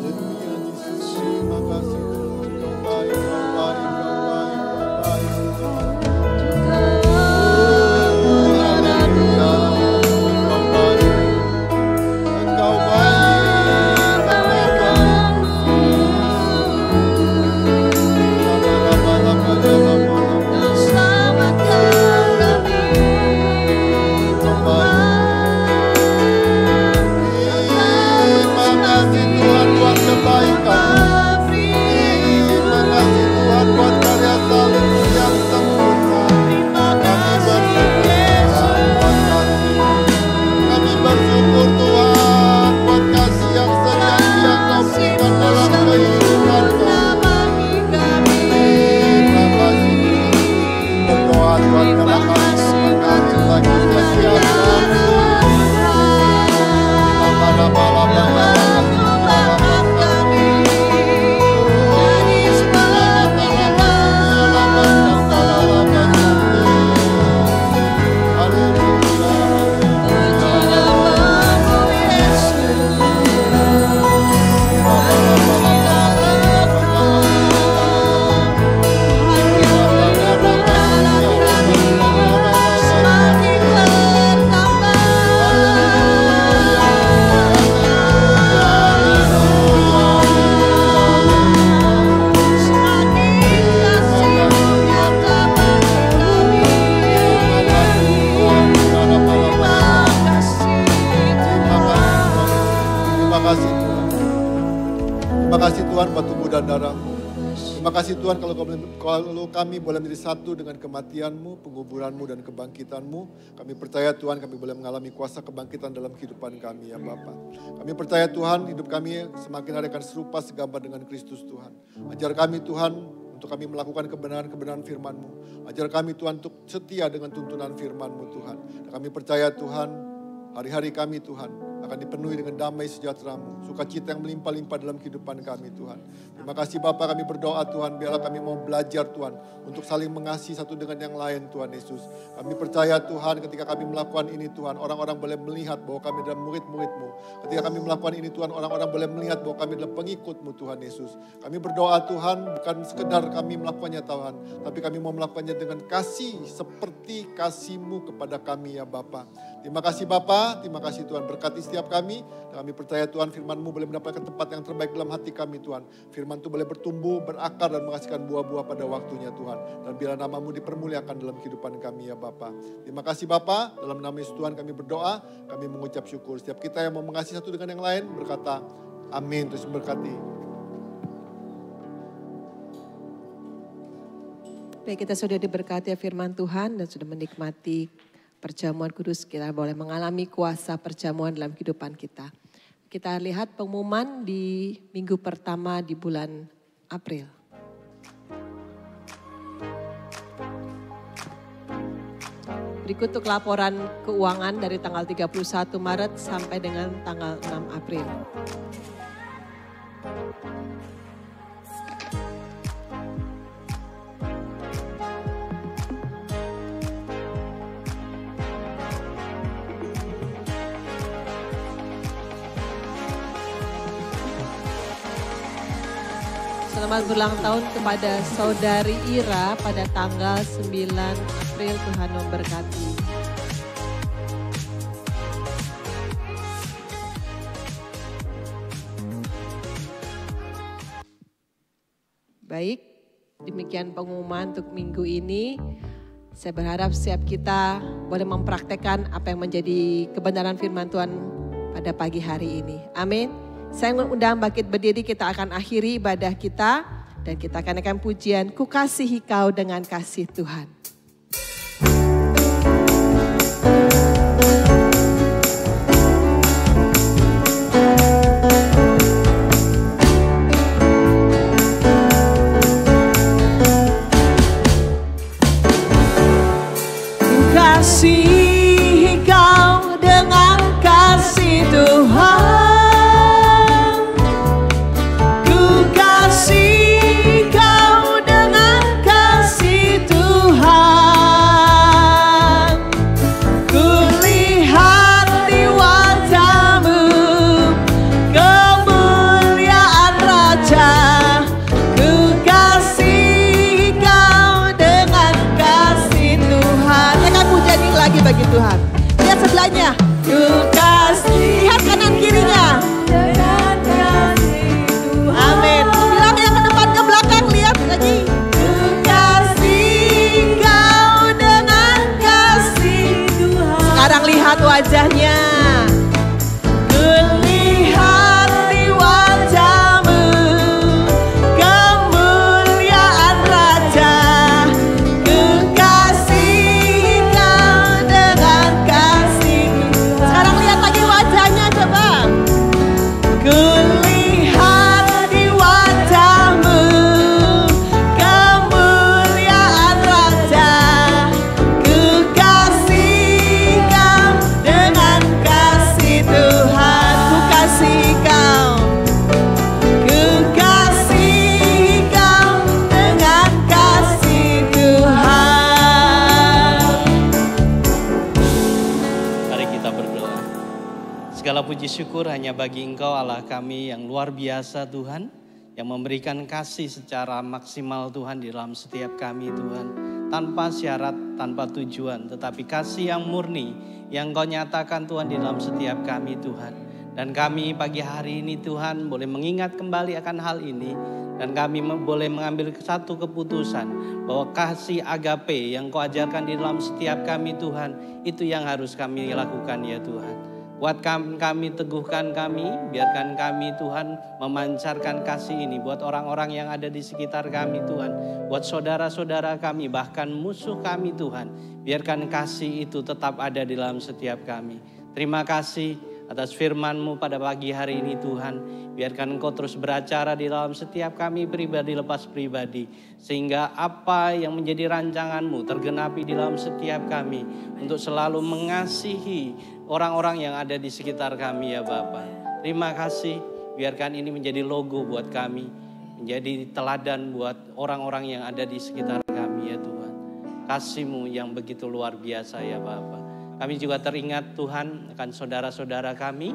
[SPEAKER 2] Haleluya Yesus, terima kasih Tuhan. Kau baik, Kau baik, Kau baik, Kau baik.
[SPEAKER 1] Yesus.
[SPEAKER 2] Terima kasih Tuhan kalau kami boleh menjadi satu dengan kematian-Mu, penguburan-Mu dan kebangkitan-Mu. Kami percaya Tuhan kami boleh mengalami kuasa kebangkitan dalam kehidupan kami ya Bapa. Kami percaya Tuhan hidup kami semakin hari akan serupa segambar dengan Kristus Tuhan. Ajar kami Tuhan untuk kami melakukan kebenaran-kebenaran firman-Mu. Ajar kami Tuhan untuk setia dengan tuntunan firman-Mu Tuhan. Dan kami percaya Tuhan hari-hari kami Tuhan akan dipenuhi dengan damai sejahtera-Mu, sukacita yang melimpah-limpah dalam kehidupan kami Tuhan. Terima kasih Bapa, kami berdoa Tuhan, biarlah kami mau belajar Tuhan untuk saling mengasihi satu dengan yang lain Tuhan Yesus. Kami percaya Tuhan ketika kami melakukan ini Tuhan, orang-orang boleh melihat bahwa kami adalah murid-murid-Mu. Ketika kami melakukan ini Tuhan, orang-orang boleh melihat bahwa kami adalah pengikut-Mu Tuhan Yesus. Kami berdoa Tuhan, bukan sekedar kami melakukannya Tuhan, tapi kami mau melakukannya dengan kasih seperti kasih-Mu kepada kami ya Bapa. Terima kasih Bapa, terima kasih Tuhan, berkati setiap kami. Dan kami percaya Tuhan firman-Mu boleh mendapatkan tempat yang terbaik dalam hati kami Tuhan. Firman itu boleh bertumbuh, berakar dan menghasilkan buah-buah pada waktunya Tuhan. Dan biarlah nama-Mu dipermuliakan dalam kehidupan kami ya Bapa. Terima kasih Bapa, dalam nama Yesus Tuhan kami berdoa, kami mengucap syukur. Setiap kita yang mau mengasihi satu dengan yang lain berkata amin, terus berkati.
[SPEAKER 1] Baik, kita sudah diberkati firman Tuhan dan sudah menikmati perjamuan kudus, kita boleh mengalami kuasa perjamuan dalam kehidupan kita. Kita lihat pengumuman di minggu pertama di bulan April. Berikut untuk laporan keuangan dari tanggal 31 Maret sampai dengan tanggal 6 April. Selamat berulang tahun kepada Saudari Ira pada tanggal 9 April. Tuhan memberkati. Baik, demikian pengumuman untuk minggu ini. Saya berharap setiap kita boleh mempraktekkan apa yang menjadi kebenaran firman Tuhan pada pagi hari ini. Amin. Saya mengundang bangkit berdiri, kita akan akhiri ibadah kita dan kita akan naikkan pujian Ku Kasihi Kau dengan Kasih Tuhan. Ku kasihi Kau dengan kasih Tuhan. Bagi Tuhan. Lihat sebelahnya. Ku kasih. Lihat kanan kirinya. Amin. Bilang yang ke depan ke belakang. Lihat lagi. Ku kasih Kau dengan kasih Tuhan. Sekarang lihat wajahnya. Ku lihat di wajah-Mu kemuliaan Raja.
[SPEAKER 3] Segala puji syukur hanya bagi Engkau Allah kami yang luar biasa Tuhan. Yang memberikan kasih secara maksimal Tuhan di dalam setiap kami Tuhan. Tanpa syarat, tanpa tujuan. Tetapi kasih yang murni yang Engkau nyatakan Tuhan di dalam setiap kami Tuhan. Dan kami pagi hari ini Tuhan boleh mengingat kembali akan hal ini. Dan kami boleh mengambil satu keputusan bahwa kasih agape yang Kau ajarkan di dalam setiap kami Tuhan. Itu yang harus kami lakukan ya Tuhan. Kuatkan kami, teguhkan kami, biarkan kami Tuhan memancarkan kasih ini buat orang-orang yang ada di sekitar kami Tuhan. Buat saudara-saudara kami, bahkan musuh kami Tuhan. Biarkan kasih itu tetap ada di dalam setiap kami. Terima kasih atas firman-Mu pada pagi hari ini Tuhan. Biarkan Engkau terus beracara di dalam setiap kami pribadi lepas pribadi. Sehingga apa yang menjadi rancangan-Mu tergenapi di dalam setiap kami. Untuk selalu mengasihi orang-orang yang ada di sekitar kami ya Bapa. Terima kasih, biarkan ini menjadi logo buat kami. Menjadi teladan buat orang-orang yang ada di sekitar kami ya Tuhan. Kasih-Mu yang begitu luar biasa ya Bapa. Kami juga teringat Tuhan akan saudara-saudara kami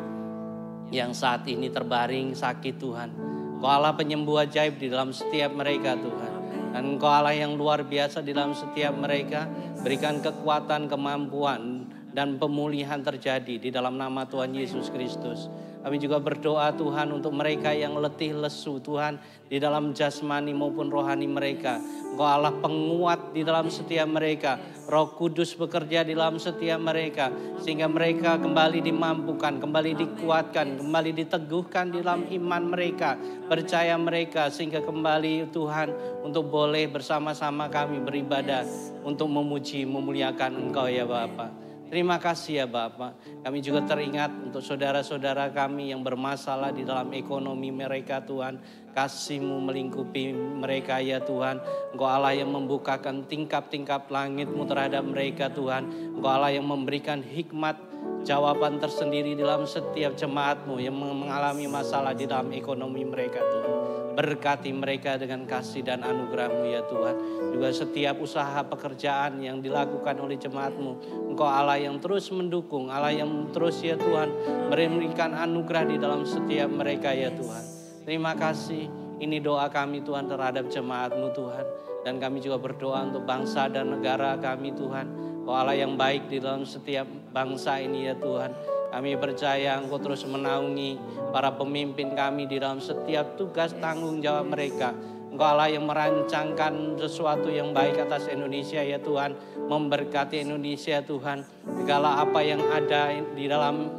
[SPEAKER 3] yang saat ini terbaring sakit Tuhan. Engkau Allah penyembuh ajaib di dalam setiap mereka Tuhan. Dan Engkau Allah yang luar biasa di dalam setiap mereka. Berikan kekuatan, kemampuan, dan pemulihan terjadi di dalam nama Tuhan Yesus Kristus. Kami juga berdoa Tuhan untuk mereka yang letih lesu Tuhan di dalam jasmani maupun rohani mereka. Engkau Allah penguat di dalam setiap mereka. Roh Kudus bekerja di dalam setiap mereka. Sehingga mereka kembali dimampukan, kembali dikuatkan, kembali diteguhkan di dalam iman mereka. Percaya mereka sehingga kembali Tuhan untuk boleh bersama-sama kami beribadah. Untuk memuji, memuliakan Engkau ya Bapa. Terima kasih ya Bapa. Kami juga teringat untuk saudara-saudara kami yang bermasalah di dalam ekonomi mereka Tuhan. Kasih-Mu melingkupi mereka ya Tuhan. Engkau Allah yang membukakan tingkap-tingkap langit-Mu terhadap mereka Tuhan. Engkau Allah yang memberikan hikmat jawaban tersendiri dalam setiap jemaat-Mu yang mengalami masalah di dalam ekonomi mereka Tuhan. Berkati mereka dengan kasih dan anugerah-Mu ya Tuhan. Juga setiap usaha pekerjaan yang dilakukan oleh jemaat-Mu. Engkau Allah yang terus mendukung, Allah yang terus ya Tuhan memberikan anugerah di dalam setiap mereka ya Tuhan. Terima kasih, ini doa kami Tuhan terhadap jemaat-Mu Tuhan. Dan kami juga berdoa untuk bangsa dan negara kami Tuhan. Engkau Allah yang baik di dalam setiap bangsa ini ya Tuhan. Kami percaya Engkau terus menaungi para pemimpin kami di dalam setiap tugas tanggung jawab mereka. Engkau Allah yang merancangkan sesuatu yang baik atas Indonesia ya Tuhan. Memberkati Indonesia Tuhan. Segala apa yang ada di dalam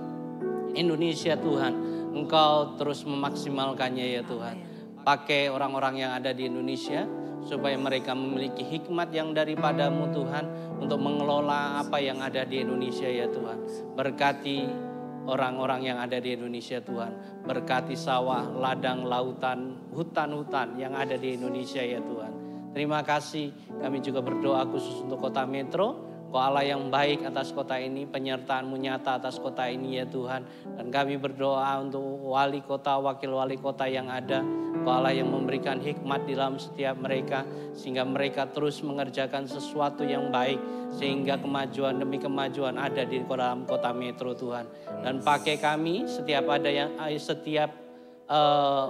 [SPEAKER 3] Indonesia Tuhan. Engkau terus memaksimalkannya ya Tuhan. Pakai orang-orang yang ada di Indonesia. Supaya mereka memiliki hikmat yang daripada-Mu Tuhan. Untuk mengelola apa yang ada di Indonesia ya Tuhan. Berkati orang-orang yang ada di Indonesia Tuhan. Berkati sawah, ladang, lautan, hutan-hutan yang ada di Indonesia ya Tuhan. Terima kasih. Kami juga berdoa khusus untuk Kota Metro. Engkau Allah yang baik atas kota ini, penyertaan-Mu nyata atas kota ini ya Tuhan. Dan kami berdoa untuk wali kota, wakil wali kota yang ada. Engkau Allah yang memberikan hikmat di dalam setiap mereka. Sehingga mereka terus mengerjakan sesuatu yang baik. Sehingga kemajuan demi kemajuan ada di dalam kota Metro Tuhan. Dan pakai kami setiap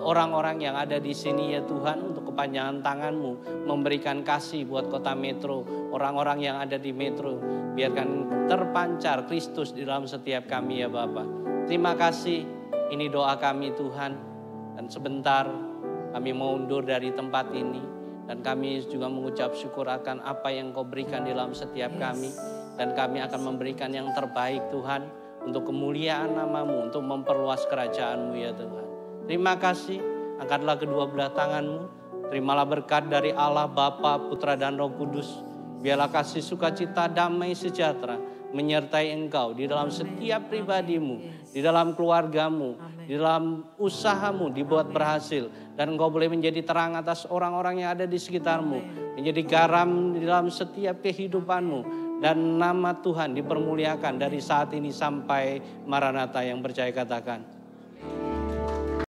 [SPEAKER 3] orang-orang yang ada di sini ya Tuhan untuk kepanjangan tangan-Mu memberikan kasih buat kota Metro, orang-orang yang ada di Metro, biarkan terpancar Kristus di dalam setiap kami ya Bapa. Terima kasih, ini doa kami Tuhan. Dan sebentar kami mau undur dari tempat ini dan kami juga mengucap syukur akan apa yang Kau berikan di dalam setiap kami. Dan kami akan memberikan yang terbaik Tuhan untuk kemuliaan nama-Mu, untuk memperluas kerajaan-Mu ya Tuhan. Terima kasih, angkatlah kedua belah tangan-Mu. Terimalah berkat dari Allah Bapa, Putra dan Roh Kudus. Biarlah kasih sukacita, damai sejahtera menyertai Engkau di dalam setiap pribadi-Mu, di dalam keluarga-Mu, di dalam usaha-Mu dibuat berhasil. Dan Engkau boleh menjadi terang atas orang-orang yang ada di sekitar-Mu. Menjadi garam di dalam setiap kehidupan-Mu. Dan nama Tuhan dipermuliakan dari saat ini sampai Maranatha yang percaya katakan.